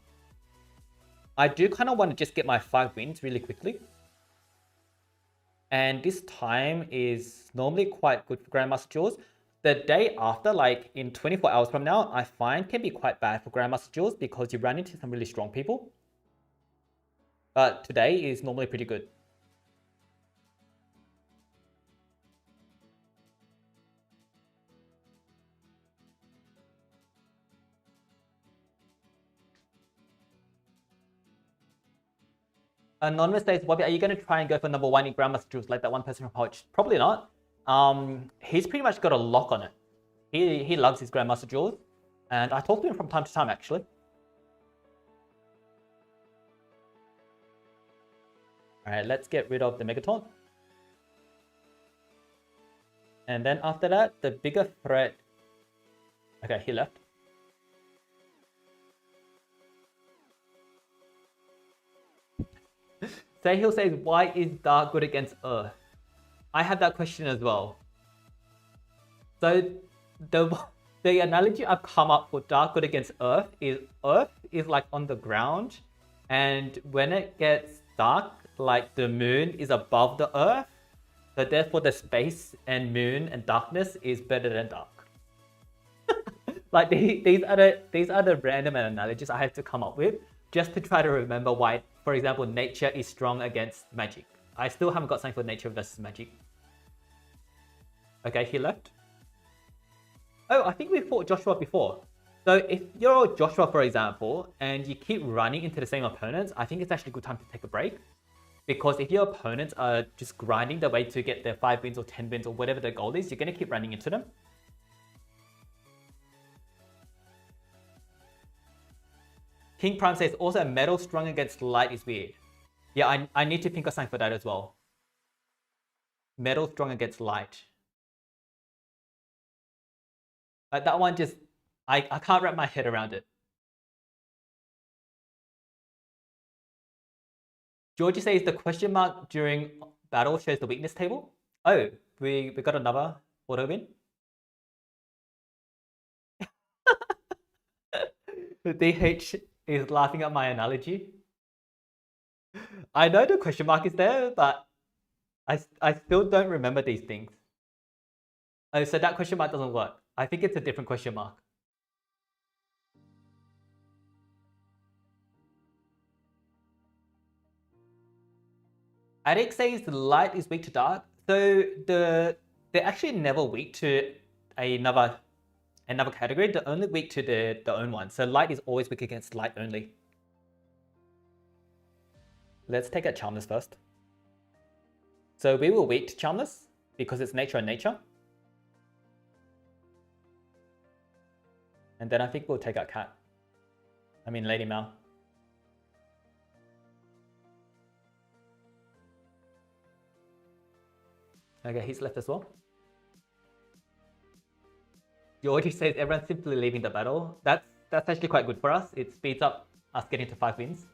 I do kind of want to just get my 5 wins really quickly. And this time is normally quite good for Grandmaster Duels. The day after, like in 24 hours from now, I find can be quite bad for Grandmaster Duels because you run into some really strong people. But today is normally pretty good. Anonymous says, Wubby, are you going to try and go for number 1 in Grandmaster Duels like that one person from Poach? Probably not. He's pretty much got a lock on it. He loves his Grandmaster Duels. And I talk to him from time to time, actually. Alright, let's get rid of the Megataunt. And then after that, the bigger threat... Okay, he left. Sahil says, why is Dark good against Earth? I had that question as well. So the analogy I've come up for Dark good against Earth is like on the ground. And when it gets dark, like the moon is above the Earth. So therefore the space and moon and darkness is better than dark. Like these are the random analogies I have to come up with just to try to remember why, for example, nature is strong against magic. I still haven't got something for nature versus magic. Okay, he left. Oh, I think we fought Joshua before. So if you're Joshua, for example, and you keep running into the same opponents, I think it's actually a good time to take a break. Because if your opponents are just grinding their way to get their 5 wins or 10 wins or whatever their goal is, you're going to keep running into them. King Prime says, also metal strong against light is weird. Yeah, I need to think of something for that as well. Metal strong against light. Like that one just, I can't wrap my head around it. Georgie says the question mark during battle shows the weakness table. Oh, we got another auto win. The DH is laughing at my analogy. I know the question mark is there, but I still don't remember these things. Oh, so that question mark doesn't work. I think it's a different question mark. Addict says the light is weak to dark. So they're actually never weak to another category. They're only weak to their own one. So light is always weak against light only. Let's take out Charmless first. So we will weak to Charmless because it's nature and nature. And then I think we'll take out Cat. I mean Lady Mal. Okay, he's left as well. Georgie says everyone's simply leaving the battle. That's actually quite good for us. It speeds up us getting to 5 wins.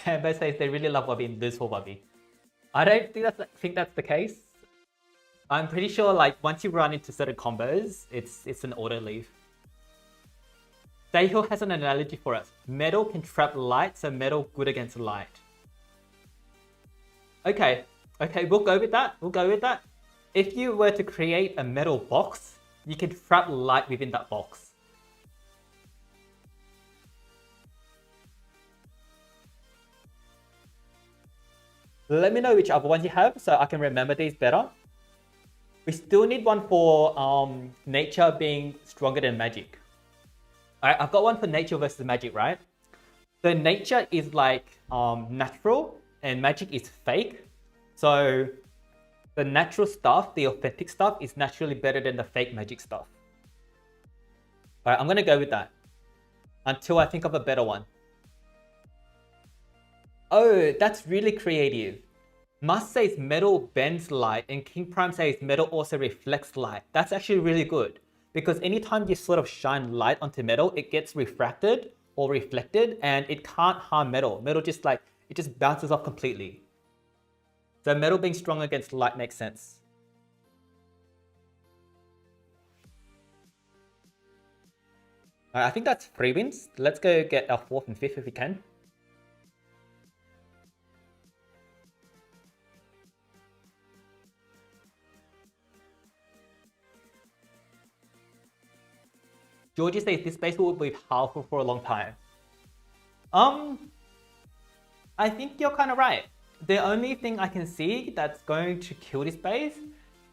Amber says they really love Wubby and lose for Wubby. I don't think that's the case. I'm pretty sure like once you run into certain combos, it's an auto leave. Sahil has an analogy for us. Metal can trap light, so metal good against light. Okay, we'll go with that. If you were to create a metal box, you can trap light within that box. Let me know which other ones you have so I can remember these better. We still need one for nature being stronger than magic. Alright, I've got one for nature versus magic, right? So nature is like natural and magic is fake. So the natural stuff, the authentic stuff, is naturally better than the fake magic stuff. Alright, I'm gonna go with that until I think of a better one. Oh, that's really creative. Must says metal bends light and King Prime says metal also reflects light. That's actually really good. because anytime you sort of shine light onto metal, it gets refracted or reflected, and it can't harm metal. Metal just like, it just bounces off completely. So metal being strong against light makes sense. I think that's 3 wins. Let's go get our 4th and 5th if we can. Georgie says this base will be powerful for a long time. I think you're kind of right. The only thing I can see that's going to kill this base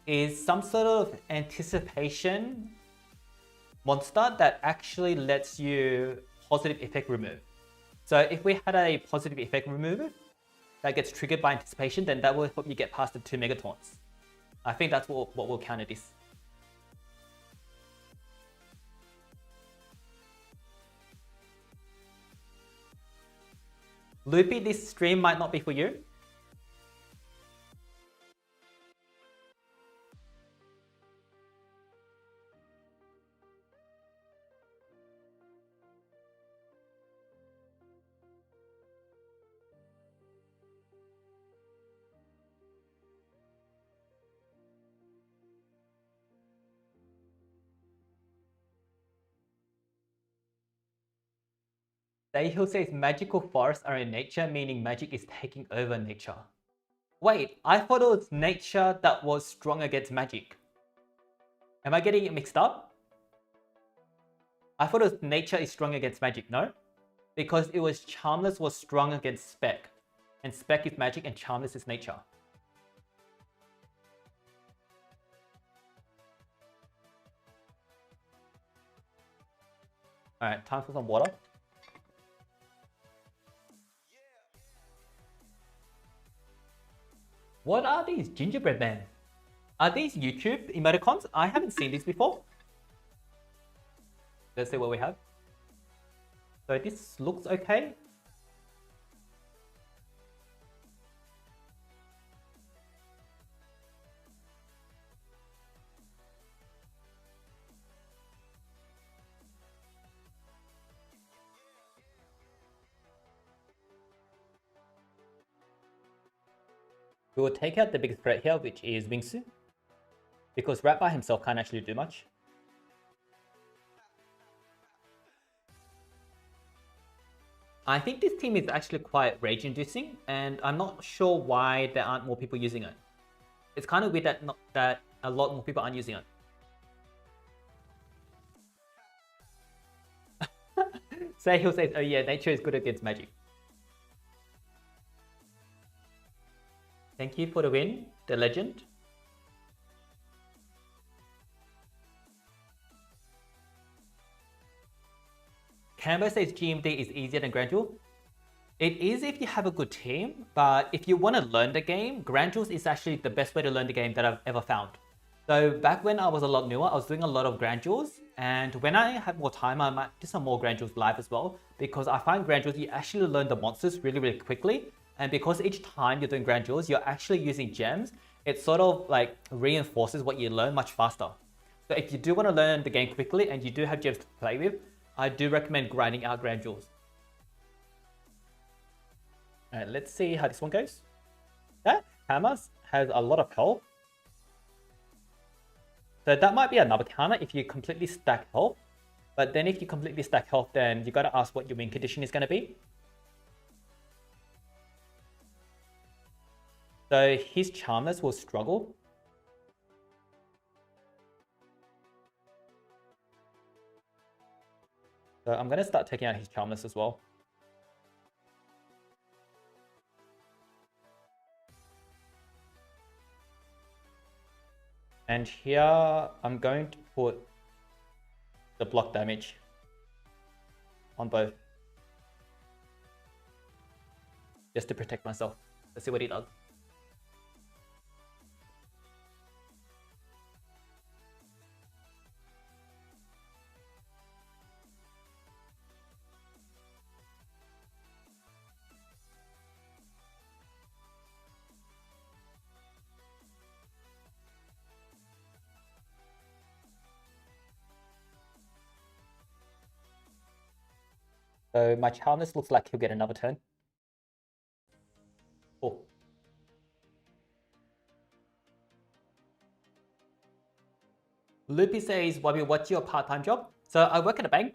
is some sort of anticipation monster that actually lets you positive effect remove. So if we had a positive effect remover that gets triggered by anticipation, then that will help you get past the 2 Mega Taunts. I think that's what will counter this. Loopy, this stream might not be for you. Dayhill says magical forests are in nature, meaning magic is taking over nature. Wait, I thought it was nature that was strong against magic. Am I getting it mixed up? I thought it was nature is strong against magic, no? Because it was Charmless was strong against Spec. And Spec is magic and Charmless is nature. Alright, time for some water. What are these gingerbread men? Are these YouTube emoticons? I haven't seen these before. Let's see what we have. So this looks okay. We will take out the biggest threat here, which is Wingsu, because Rat by himself can't actually do much. I think this team is actually quite rage-inducing, and I'm not sure why there aren't more people using it. It's kind of weird that a lot more people aren't using it. Sahil says, oh yeah, nature is good against magic. Thank you for the win, the legend. Canva says GMD is easier than Grand Duel. It is if you have a good team, but if you want to learn the game, Grand Duels is actually the best way to learn the game that I've ever found. So back when I was a lot newer, I was doing a lot of Grand Duels, and when I have more time, I might do some more Grand Duels live as well, because I find Grand Duels, you actually learn the monsters really, really quickly. And because each time you're doing Grand Duels, you're actually using gems, it sort of like reinforces what you learn much faster. So if you do want to learn the game quickly and you do have gems to play with, I do recommend grinding out Grand Duels. Alright, let's see how this one goes. That hammer has a lot of health. So that might be another counter if you completely stack health. But then if you completely stack health, then you got to ask what your win condition is going to be. So his Charmless will struggle. So I'm going to start taking out his Charmless as well. And here I'm going to put the block damage on both. Just to protect myself. Let's see what he does. So my Charmless looks like he'll get another turn. Cool. Loopy says, Wubby, what's your part-time job? So I work at a bank.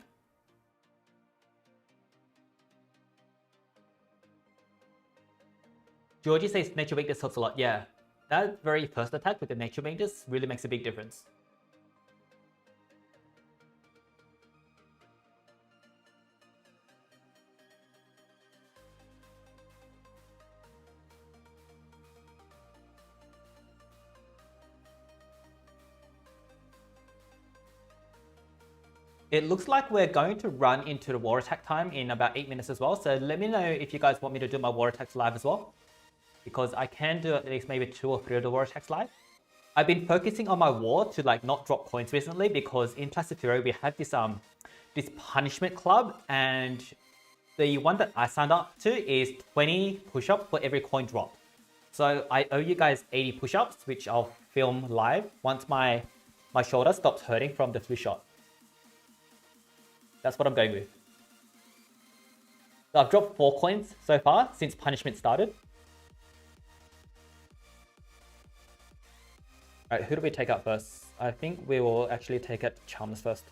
Georgie says nature weakness helps a lot. Yeah, that very first attack with the nature weakness really makes a big difference. It looks like we're going to run into the war attack time in about 8 minutes as well. So let me know if you guys want me to do my war attacks live as well, because I can do at least maybe 2 or 3 of the war attacks live. I've been focusing on my war to like not drop coins recently, because in Classic Hero we had this punishment club, and the one that I signed up to is 20 push-ups for every coin drop. So I owe you guys 80 push-ups, which I'll film live once my shoulder stops hurting from the 3-shot. That's what I'm going with. So I've dropped 4 coins so far since punishment started. Alright, who do we take out first? I think we will actually take out Charmless first.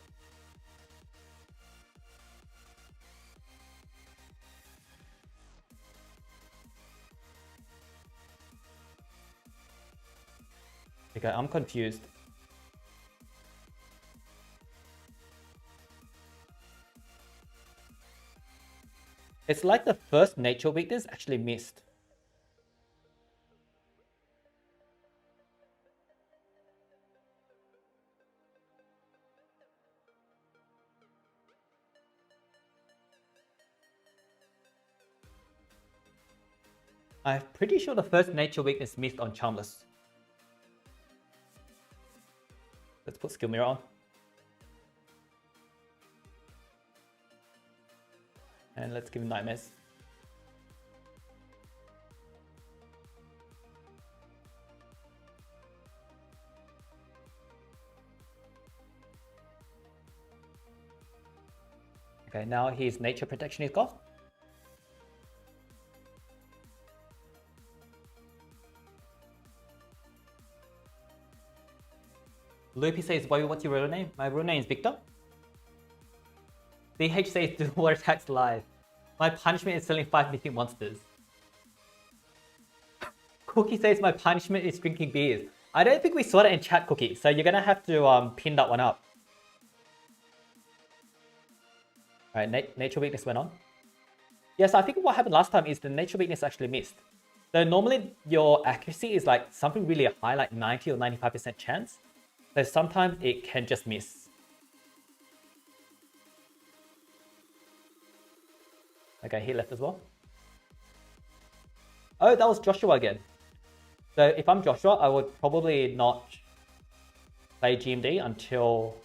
Okay, I'm confused. It's like the first nature weakness actually missed. I'm pretty sure the first nature weakness missed on Charmless. Let's put Skill Mirror on. And let's give him Nightmares. Okay, now his nature protection is gone. Loopy says, what's your real name? My real name is Victor. DH says, do war attacks live. My punishment is selling 5 mythic monsters. Cookie says, my punishment is drinking beers. I don't think we saw that in chat, Cookie, so you're gonna have to pin that one up. Alright, nature weakness went on. Yes, I think what happened last time is the nature weakness actually missed. So normally your accuracy is like something really high, like 90 or 95% chance. So sometimes it can just miss. Okay, he left as well. Oh, that was Joshua again. So if I'm Joshua, I would probably not play GMD until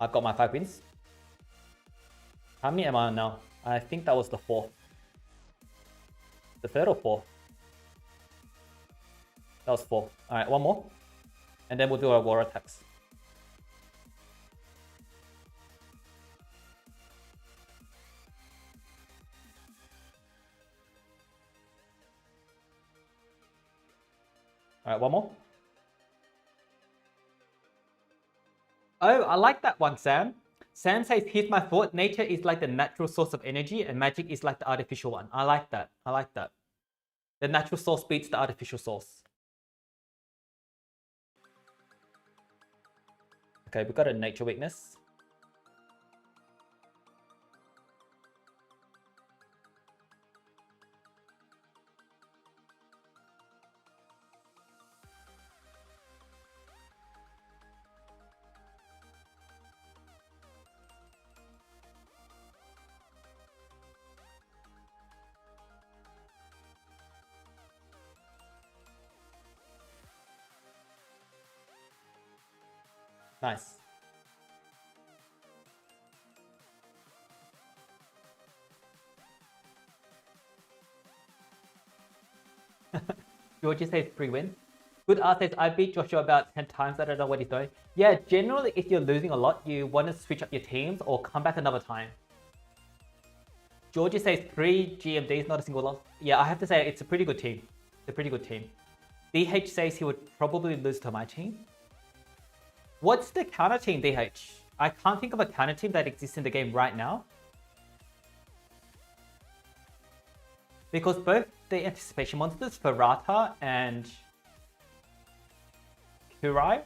I've got my 5 wins. How many am I on now? I think that was the 4th. The 3rd or 4th? That was 4th. Alright, one more. And then we'll do our war attacks. Alright, one more. Oh, I like that one, Sam. Sam says, here's my thought. Nature is like the natural source of energy and magic is like the artificial one. I like that. I like that. The natural source beats the artificial source. Okay, we've got a nature weakness. Nice. Georgie says 3 wins. Good Art says, I beat Joshua about 10 times. I don't know what he's doing. Yeah, generally, if you're losing a lot, you want to switch up your teams or come back another time. Georgie says 3 GMDs, not a single loss. Yeah, I have to say it's a pretty good team. It's a pretty good team. DH says he would probably lose to my team. What's the counter team, DH? I can't think of a counter team that exists in the game right now. Because both the anticipation monsters, Ferrata and Kurai,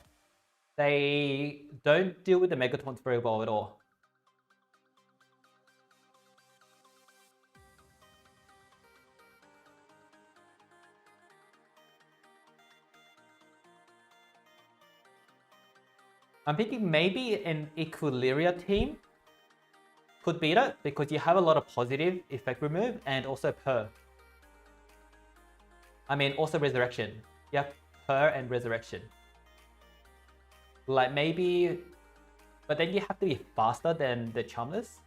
they don't deal with the Megatons very well at all. I'm thinking maybe an Equilibria team could beat it because you have a lot of positive effect remove and also Per. I mean, also Resurrection. You have Per and Resurrection. Like maybe, but then you have to be faster than the Charmless.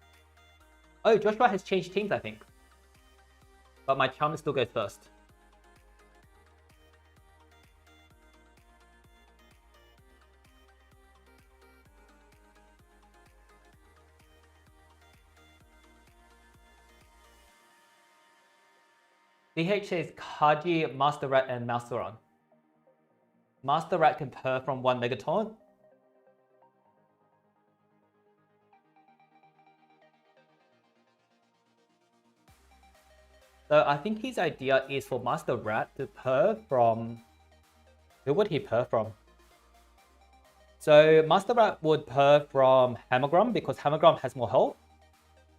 Oh, Joshua has changed teams, I think. But my Charmless still goes first. DH says Kaji, Master Rat, and Mouseron. Master Rat can Per from 1 Megaton. So I think his idea is for Master Rat to Per from... Who would he Per from? So Master Rat would Per from Hammergrum because Hammergrum has more health.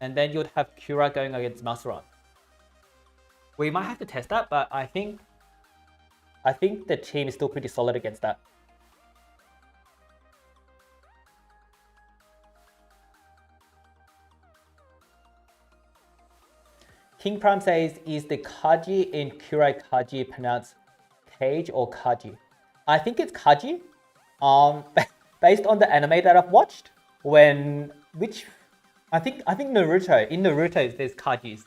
And then you'd have Kura going against Mouseron. We might have to test that, but I think the team is still pretty solid against that. King Prime says, is the Kaji in Kurai Kaji pronounced Cage or Kaji? I think it's Kaji. Based on the anime that I've watched, I think Naruto. In Naruto, there's Kajis.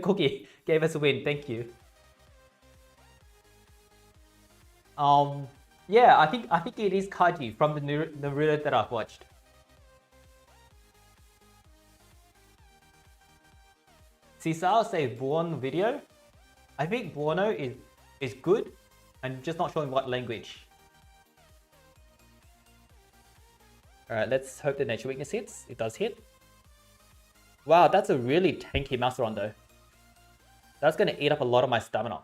Cookie gave us a win. Thank you. Yeah, I think it is Kaji from the Naruto that I've watched. Cesar says Buon video. I think Buono is good. I'm just not showing what language. Alright, let's hope the nature weakness hits. It does hit. Wow, that's a really tanky Mouseron though. That's gonna eat up a lot of my stamina.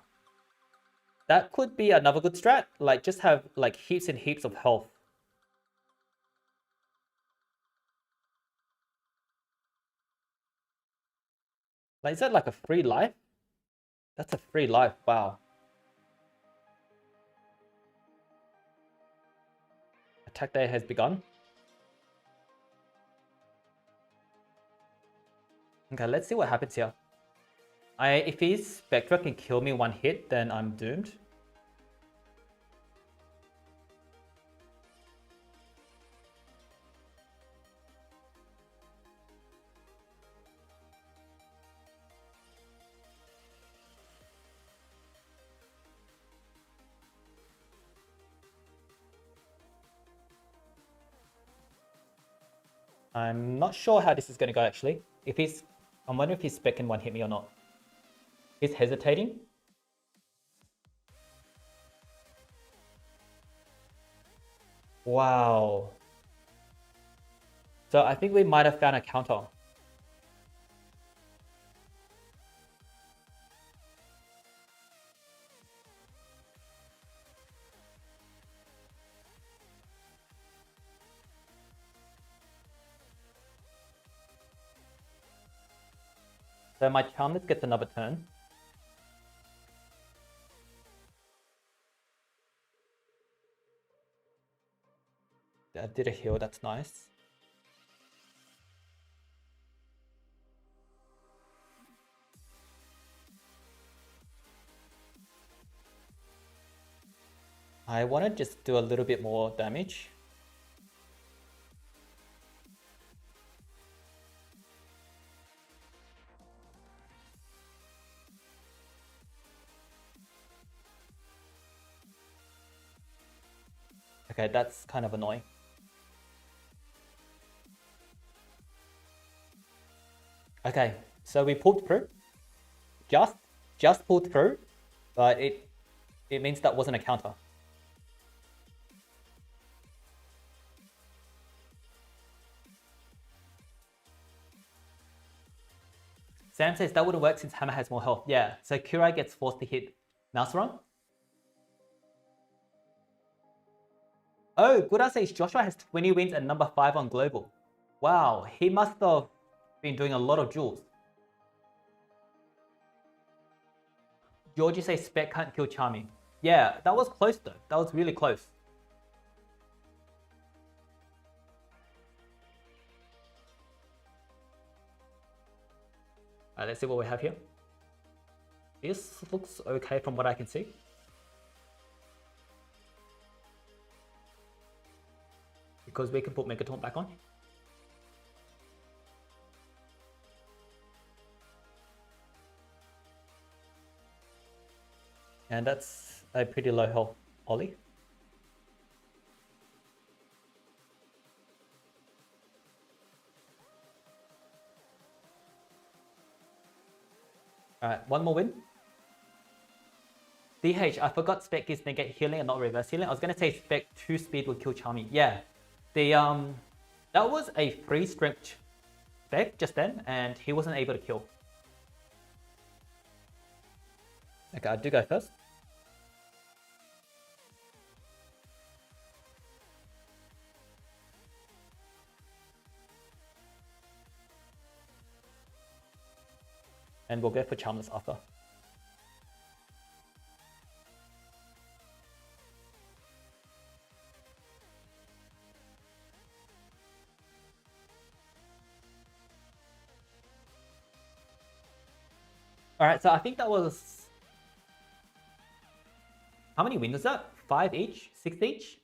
That could be another good strat. Like, just have like heaps and heaps of health. Like, is that like a free life? That's a free life, wow. Attack day has begun. Okay, let's see what happens here. If his Spectra can kill me 1 hit, then I'm doomed. I'm not sure how this is going to go actually. I'm wondering if his Spec can 1 hit me or not. He's hesitating. Wow. So I think we might have found a counter. So my Charmless gets another turn. I did a heal, that's nice. I want to just do a little bit more damage. Okay, that's kind of annoying. Okay, So we pulled through. Just pulled through, but it means that wasn't a counter. Sam says that wouldn't work since Hammer has more health. Yeah, so Kurai gets forced to hit Nalsaron. Oh, Gura says Joshua has 20 wins and number 5 on global. Wow, he must have been doing a lot of duels. Georgie says Spec can't kill Charming. Yeah, that was close though. That was really close. Alright, let's see what we have here. This looks okay from what I can see. Because we can put Megataunt back on. And that's a pretty low health Ollie. Alright, one more win. DH, I forgot Spec is negate healing and not reverse healing. I was gonna say Spec 2 speed would kill Charmy. Yeah. That was a 3 strength Spec just then, and he wasn't able to kill. Okay, I do go first. And we'll go for Charmless after. Alright, so I think that was... How many wins was that? 5 each? 6 each?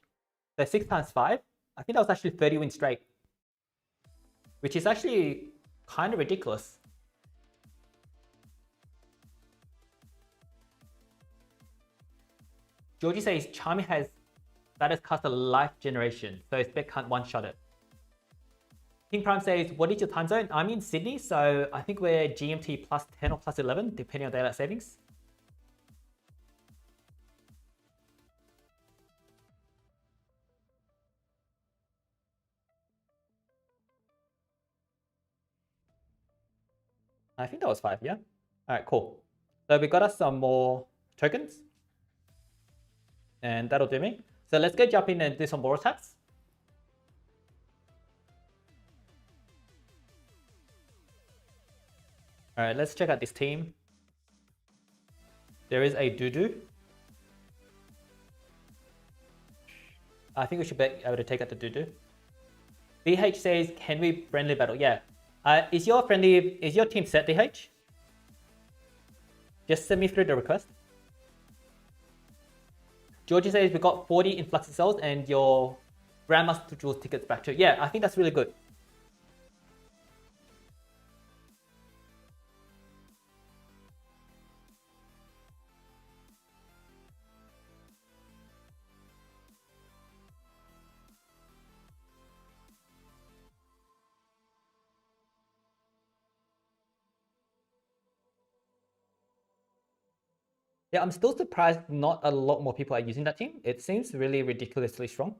So 6 times 5? I think that was actually 30 wins straight. Which is actually kind of ridiculous. Georgie says Charmy has status cast a life generation, so Spec can't one-shot it. King Prime says, what is your time zone? I'm in Sydney, so I think we're GMT plus 10 or plus 11, depending on daylight savings. I think that was 5, yeah? Alright, cool. So we got us some more tokens. And that'll do me. So let's go jump in and do some more attacks. Alright, let's check out this team. There is a Dudu. I think we should be able to take out the Dudu. DH says, can we friendly battle? Yeah. Is your team set, DH? Just send me through the request. Georgie says we got 40 influx cells and your Grandmaster Duels tickets back too. Yeah, I think that's really good. Yeah, I'm still surprised not a lot more people are using that team. It seems really ridiculously strong.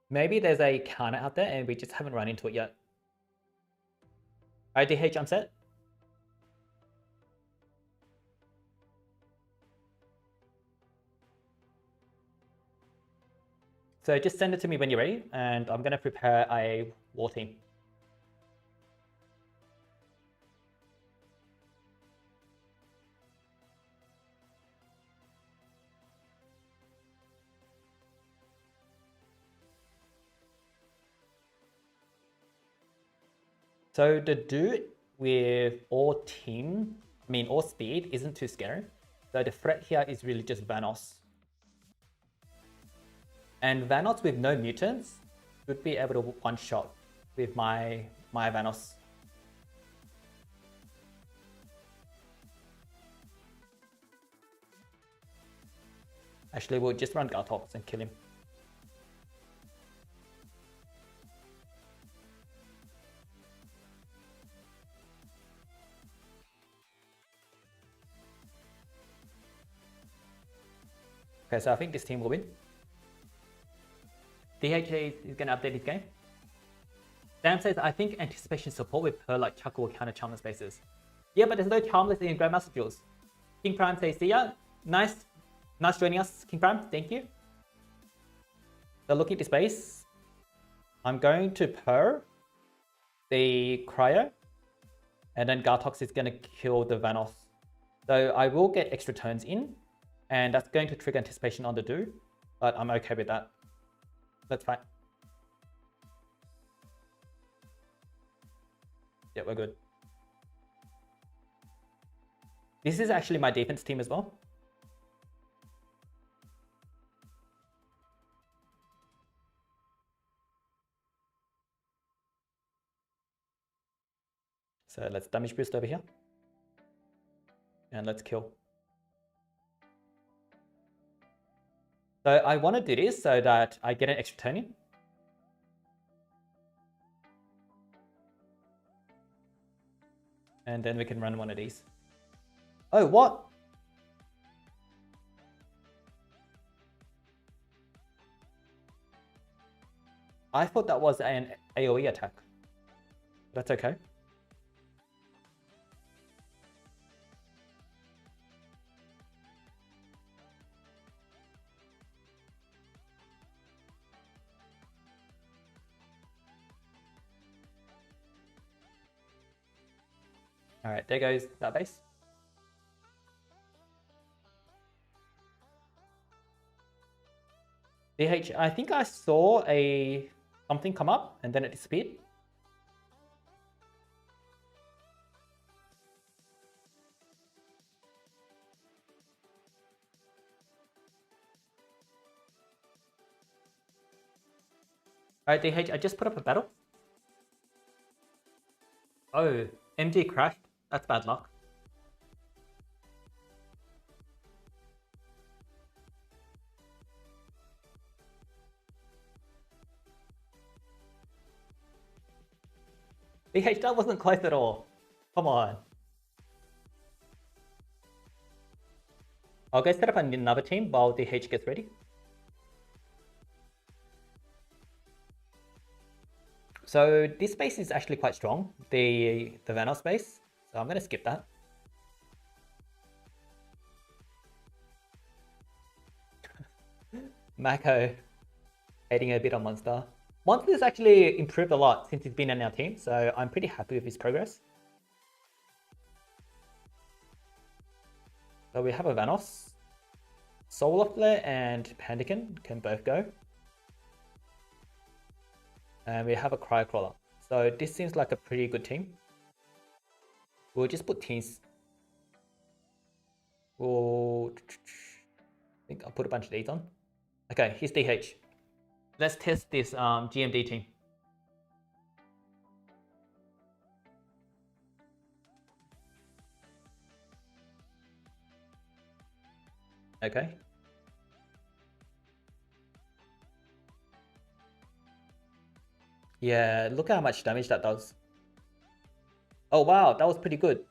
Maybe there's a counter out there and we just haven't run into it yet. Alright, DH, I'm set. So just send it to me when you're ready, and I'm going to prepare a war team. So the dude with all speed isn't too scary. So the threat here is really just Vanoss. And Vanoss with no mutants should be able to one-shot with my Vanoss. Actually, we'll just run Gartox and kill him. Okay, so I think this team will win. DHA is going to update his game. Sam says, I think anticipation support with per like Chuckle will counter Charmless bases. Yeah, but there's no Charmless in Grandmaster Duels. King Prime says, see ya. Nice joining us, King Prime. Thank you. So looking at this base, I'm going to per the Cryo, and then Gartox is going to kill the Vanoss. So I will get extra turns in, and that's going to trigger anticipation on the Do, but I'm okay with that. Let's fight. Yeah, we're good. This is actually my defense team as well. So let's damage boost over here. And let's kill. So I want to do this so that I get an extra turn in. And then we can run one of these. Oh, what? I thought that was an AoE attack. That's okay. All right, there goes that base. DH, I think I saw something come up and then it disappeared. All right, DH, I just put up a battle. Oh, MG crashed. That's bad luck. DH, that wasn't close at all. Come on. I'll go set up another team while DH gets ready. So this space is actually quite strong, the Vanoss space. So I'm going to skip that. Mako hating a bit on Monster. Monster's actually improved a lot since he's been in our team, so I'm pretty happy with his progress. So we have a Vanoss. Solar Flare and Pandakin can both go. And we have a Cryocrawler. So this seems like a pretty good team. We'll just put teams. I think I'll put a bunch of these on. Okay, here's DH. Let's test this GMD team. Okay. Yeah, look how much damage that does. Oh wow, that was pretty good.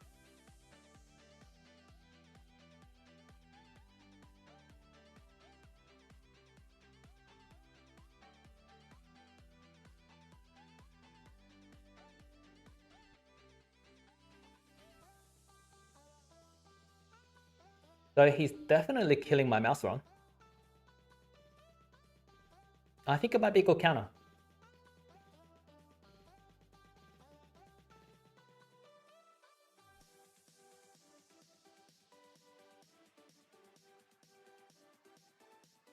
So he's definitely killing my mouse run. I think it might be a good counter.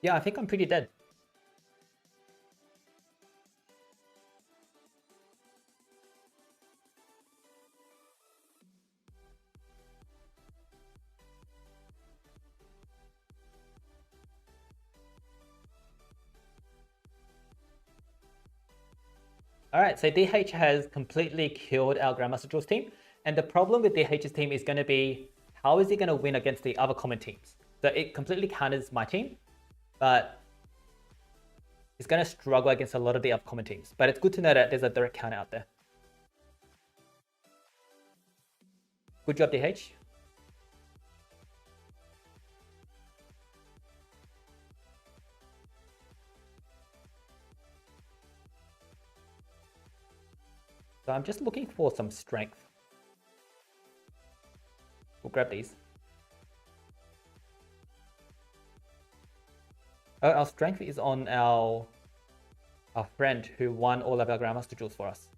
Yeah, I think I'm pretty dead. Alright, so DH has completely killed our Grandmaster Duels team. And the problem with DH's team is going to be, how is he going to win against the other common teams? So it completely counters my team. but he's going to struggle against a lot of the upcoming teams. But it's good to know that there's a direct counter out there. Good job, DH. So I'm just looking for some strength. We'll grab these. Oh, our strength is on our friend who won all of our Grandmaster duels for us.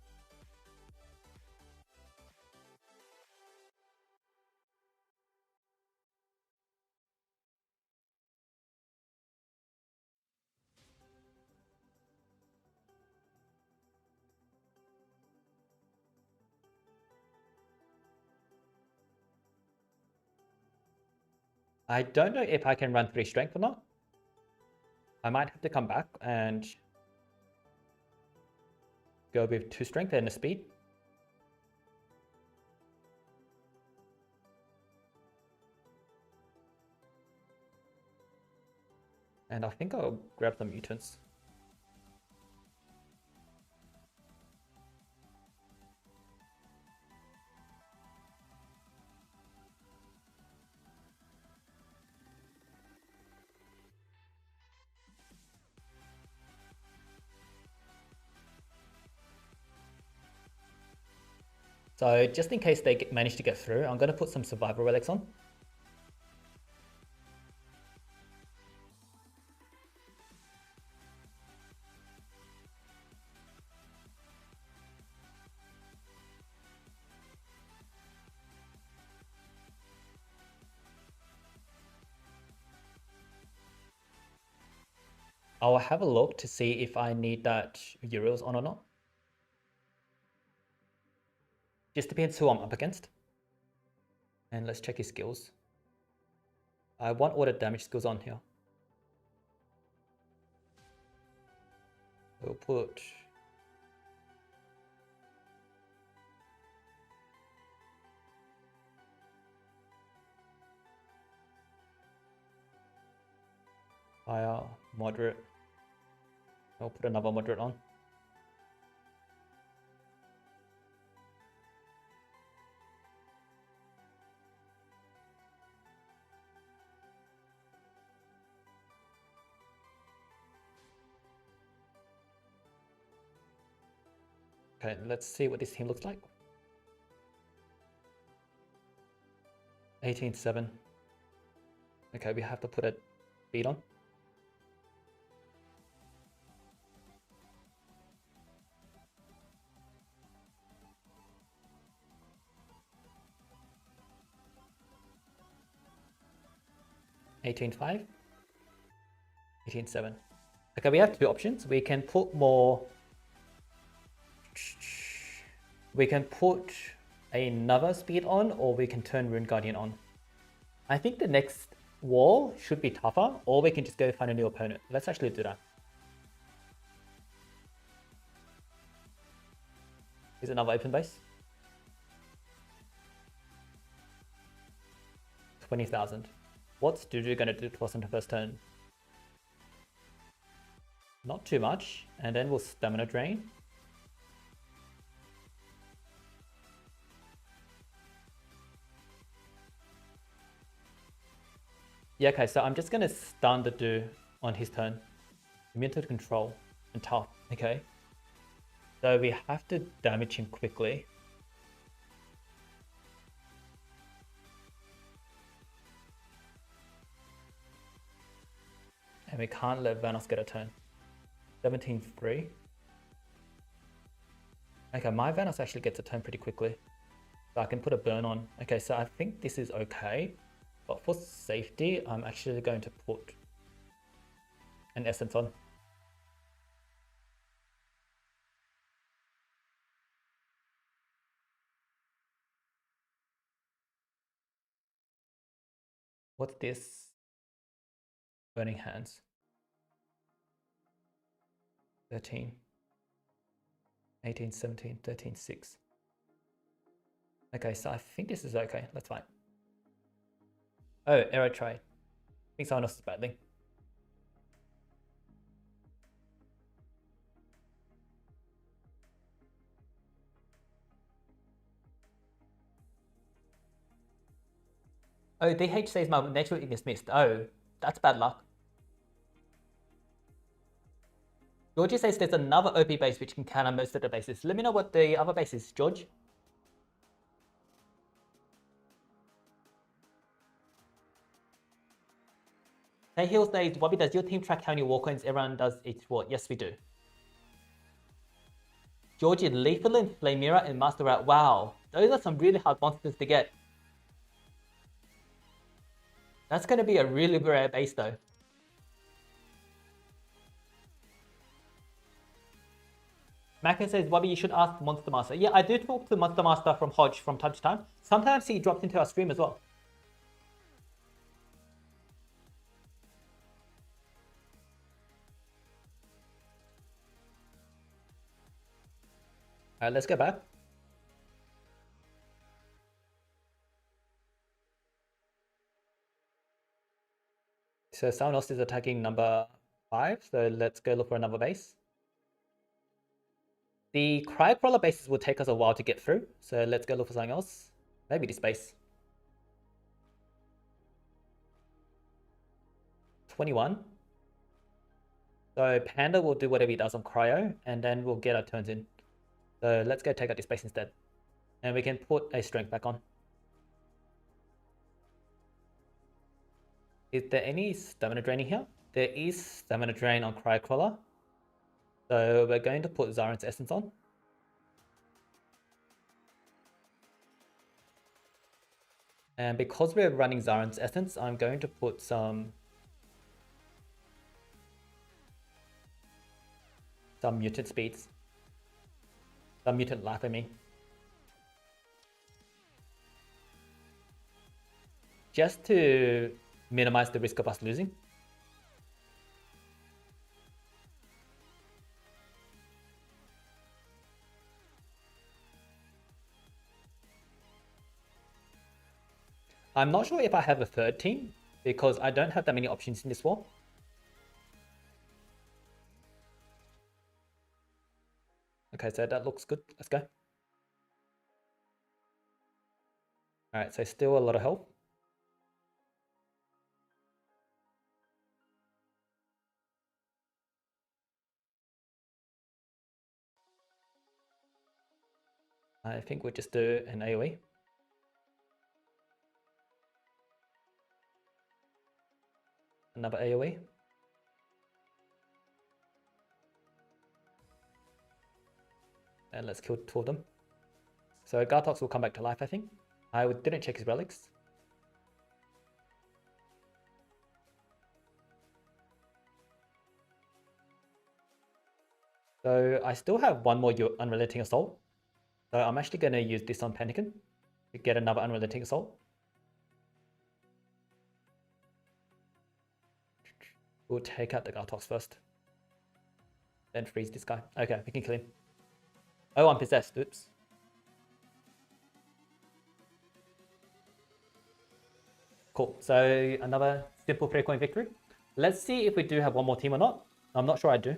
I don't know if I can run 3 strength or not. I might have to come back and go with 2 strength and a speed. And I think I'll grab the mutants. So just in case they manage to get through, I'm going to put some survival relics on. I'll have a look to see if I need that Euros on or not. Just depends who I'm up against. And let's check his skills. I want all the damage skills on here. We'll put... higher, moderate. I'll put another moderate on. Okay, let's see what this team looks like. 18-7. Okay, we have to put a beat on. $18.5, 18.7. Okay, we have 2 options. We can put more. We can put another speed on, or we can turn Rune Guardian on. I think the next wall should be tougher, or we can just go find a new opponent. Let's actually do that. Here's another open base. 20,000. What's Dudu going to do to us on the first turn? Not too much, and then we'll stamina drain. Yeah, okay, so I'm just going to stun the Do on his turn. Immune to control and tough, okay? So we have to damage him quickly. And we can't let Vanos get a turn. 17-3. Okay, my Vanos actually gets a turn pretty quickly. So I can put a burn on. Okay, so I think this is okay. But for safety, I'm actually going to put an Essence on. What's this? Burning Hands. 13. 18, 17, 13, 6. Okay, so I think this is okay. That's fine. Oh, arrow trade. I think someone else is battling. Oh, DH says my network is missed. Oh, that's bad luck. Georgie says there's another OP base which can counter most of the bases. Let me know what the other base is, George. Hey, Hill says, Wubby, does your team track how many war coins everyone does each war? Yes, we do. Georgie, Lethal and Flamira and Master Rat. Wow, those are some really hard monsters to get. That's going to be a really rare base though. Mackin says, Wubby, you should ask Monster Master. Yeah, I do talk to Monster Master from Hodge from time to time. Sometimes he drops into our stream as well. Alright, let's go back. So someone else is attacking number 5, so let's go look for another base. The Crycrawler bases will take us a while to get through, so let's go look for something else. Maybe this base. 21. So Panda will do whatever he does on Cryo, and then we'll get our turns in. So let's go take out this base instead. And we can put a strength back on. Is there any stamina draining here? There is stamina drain on Crycrawler. So we're going to put Zaren's Essence on. And because we're running Zaren's Essence, I'm going to put some mutant speeds. Some mutant life, I mean. Just to minimize the risk of us losing. I'm not sure if I have a third team, because I don't have that many options in this war. Okay, so that looks good. Let's go. Alright, so still a lot of health. I think we'll just do an AoE. Another AoE. And let's kill 2 of them. So Gartox will come back to life, I think. I didn't check his relics. So I still have one more Unrelenting Assault. So I'm actually going to use this on Panikin to get another Unrelenting Assault. We'll take out the Gartox first. Then freeze this guy. Okay, we can kill him. Oh, I'm possessed. Oops. Cool. So another simple 3-coin victory. Let's see if we do have one more team or not. I'm not sure I do.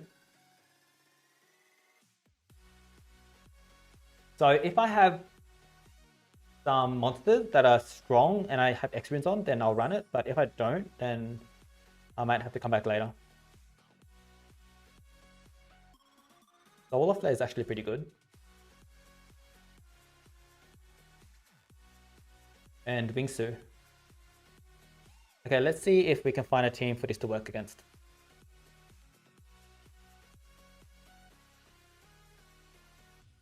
So if I have some monsters that are strong and I have experience on, then I'll run it. But if I don't, then I might have to come back later. Solar Flare is actually pretty good. And Wingsu. Okay, let's see if we can find a team for this to work against.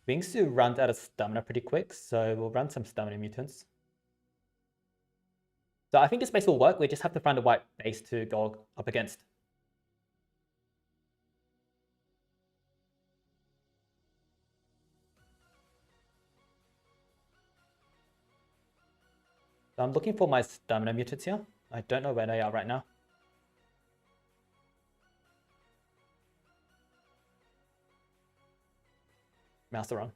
Wingsu runs out of stamina pretty quick, so we'll run some stamina mutants. So I think this base will work, we just have to find the right base to go up against. So I'm looking for my stamina mutants here. I don't know where they are right now. Mouse around.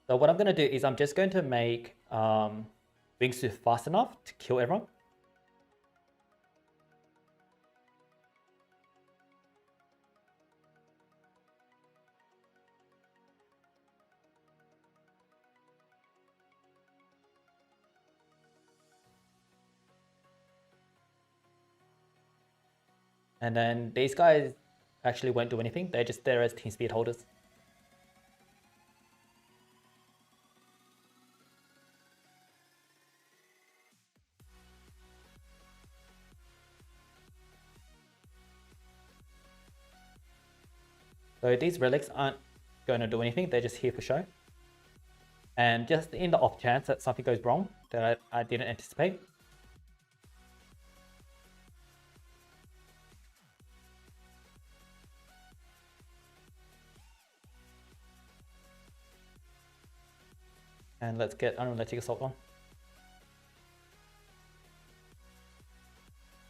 So what I'm going to do is I'm just going to make Wingsu fast enough to kill everyone. And then these guys actually won't do anything. They're just there as team speed holders. So these relics aren't going to do anything. They're just here for show. And just in the off chance that something goes wrong that I didn't anticipate, and let's get Unrelenting Assault on.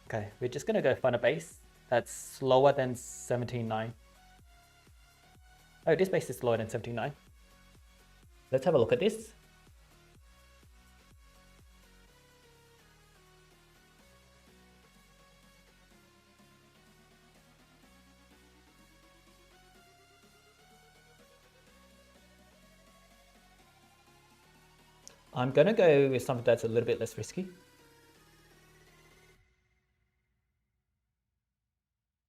Okay, we're just going to go find a base that's slower than 17.9. Oh, this base is slower than 17.9. Let's have a look at this. I'm going to go with something that's a little bit less risky.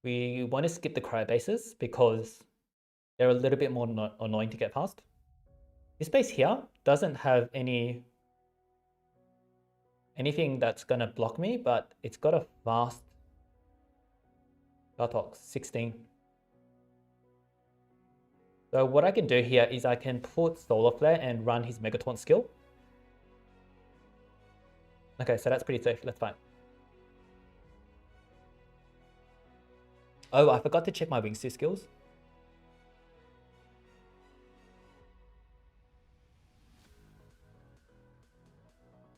We want to skip the cryo bases because they're a little bit more annoying to get past. This base here doesn't have anything that's going to block me, but it's got a fast Bartok 16. So what I can do here is I can put Solar Flare and run his Mega Taunt skill. Okay, so that's pretty safe. That's fine. Oh, I forgot to check my Wingsuit skills.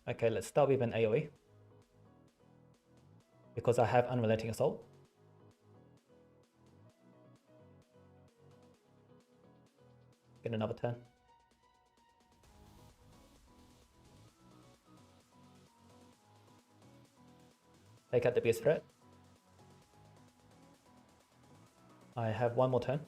Okay, let's start with an AoE. Because I have Unrelenting Assault. Get another turn. Take out the biggest threat. I have one more turn.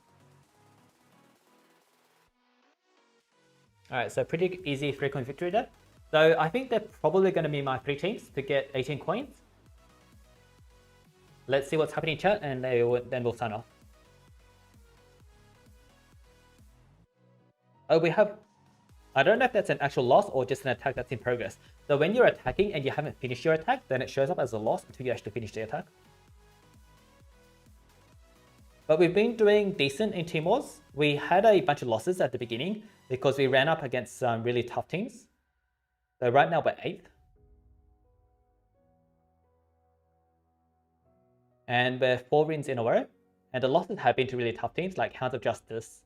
Alright, so pretty easy 3-coin victory there. So I think they're probably going to be my 3 teams to get 18 coins. Let's see what's happening in chat and then we'll sign off. Oh, we have... I don't know if that's an actual loss or just an attack that's in progress. So when you're attacking and you haven't finished your attack, then it shows up as a loss until you actually finish the attack. But we've been doing decent in Team Wars. We had a bunch of losses at the beginning because we ran up against some really tough teams. So right now we're 8th. And we're 4 wins in a row. And the losses have been to really tough teams like Hounds of Justice,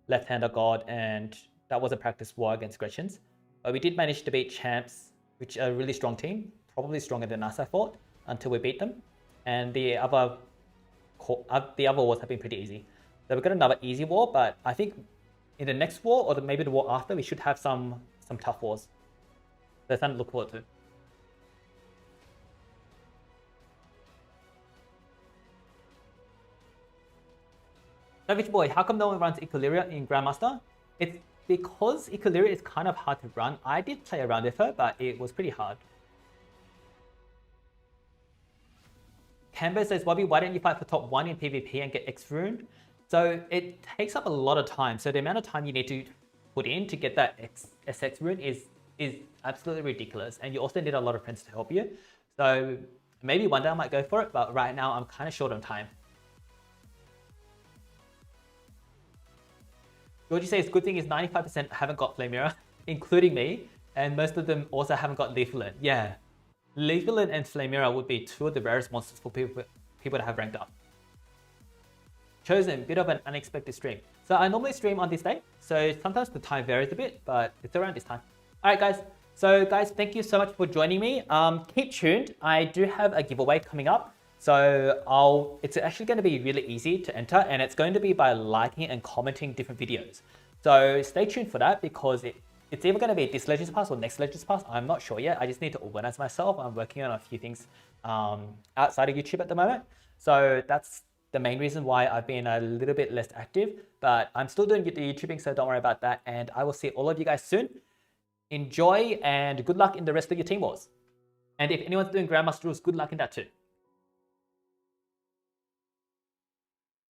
Left-Hander God, and that was a practice war against Gretchens. But we did manage to beat Champs, which are a really strong team. Probably stronger than us, I thought, until we beat them. And the other wars have been pretty easy. So we've got another easy war, but I think in the next war, or maybe the war after, we should have some tough wars. So something to look forward to. Savage Boy, how come no one runs Equilibria in Grandmaster? It's because Equilibria is kind of hard to run. I did play around with her, but it was pretty hard. Canberra says, Wubby, why don't you fight for top 1 in PvP and get X rune? So it takes up a lot of time. So the amount of time you need to put in to get that SX rune is absolutely ridiculous. And you also need a lot of friends to help you. So maybe one day I might go for it, but right now I'm kind of short on time. Georgie says, good thing is 95% haven't got Flame Mirror, including me, and most of them also haven't got Leaflet. Yeah, Leaflet and Flame Mirror would be 2 of the rarest monsters for people to have ranked up. Chosen, bit of an unexpected stream. So I normally stream on this day, so sometimes the time varies a bit, but it's around this time. All right, guys. So guys, thank you so much for joining me. Keep tuned. I do have a giveaway coming up. So it's actually going to be really easy to enter, and it's going to be by liking and commenting different videos. So stay tuned for that because it's either going to be this Legends Pass or next Legends Pass. I'm not sure yet. I just need to organize myself. I'm working on a few things outside of YouTube at the moment. So that's the main reason why I've been a little bit less active, but I'm still doing the YouTubing, so don't worry about that. And I will see all of you guys soon. Enjoy and good luck in the rest of your Team Wars. And if anyone's doing Grandmaster rules, good luck in that too.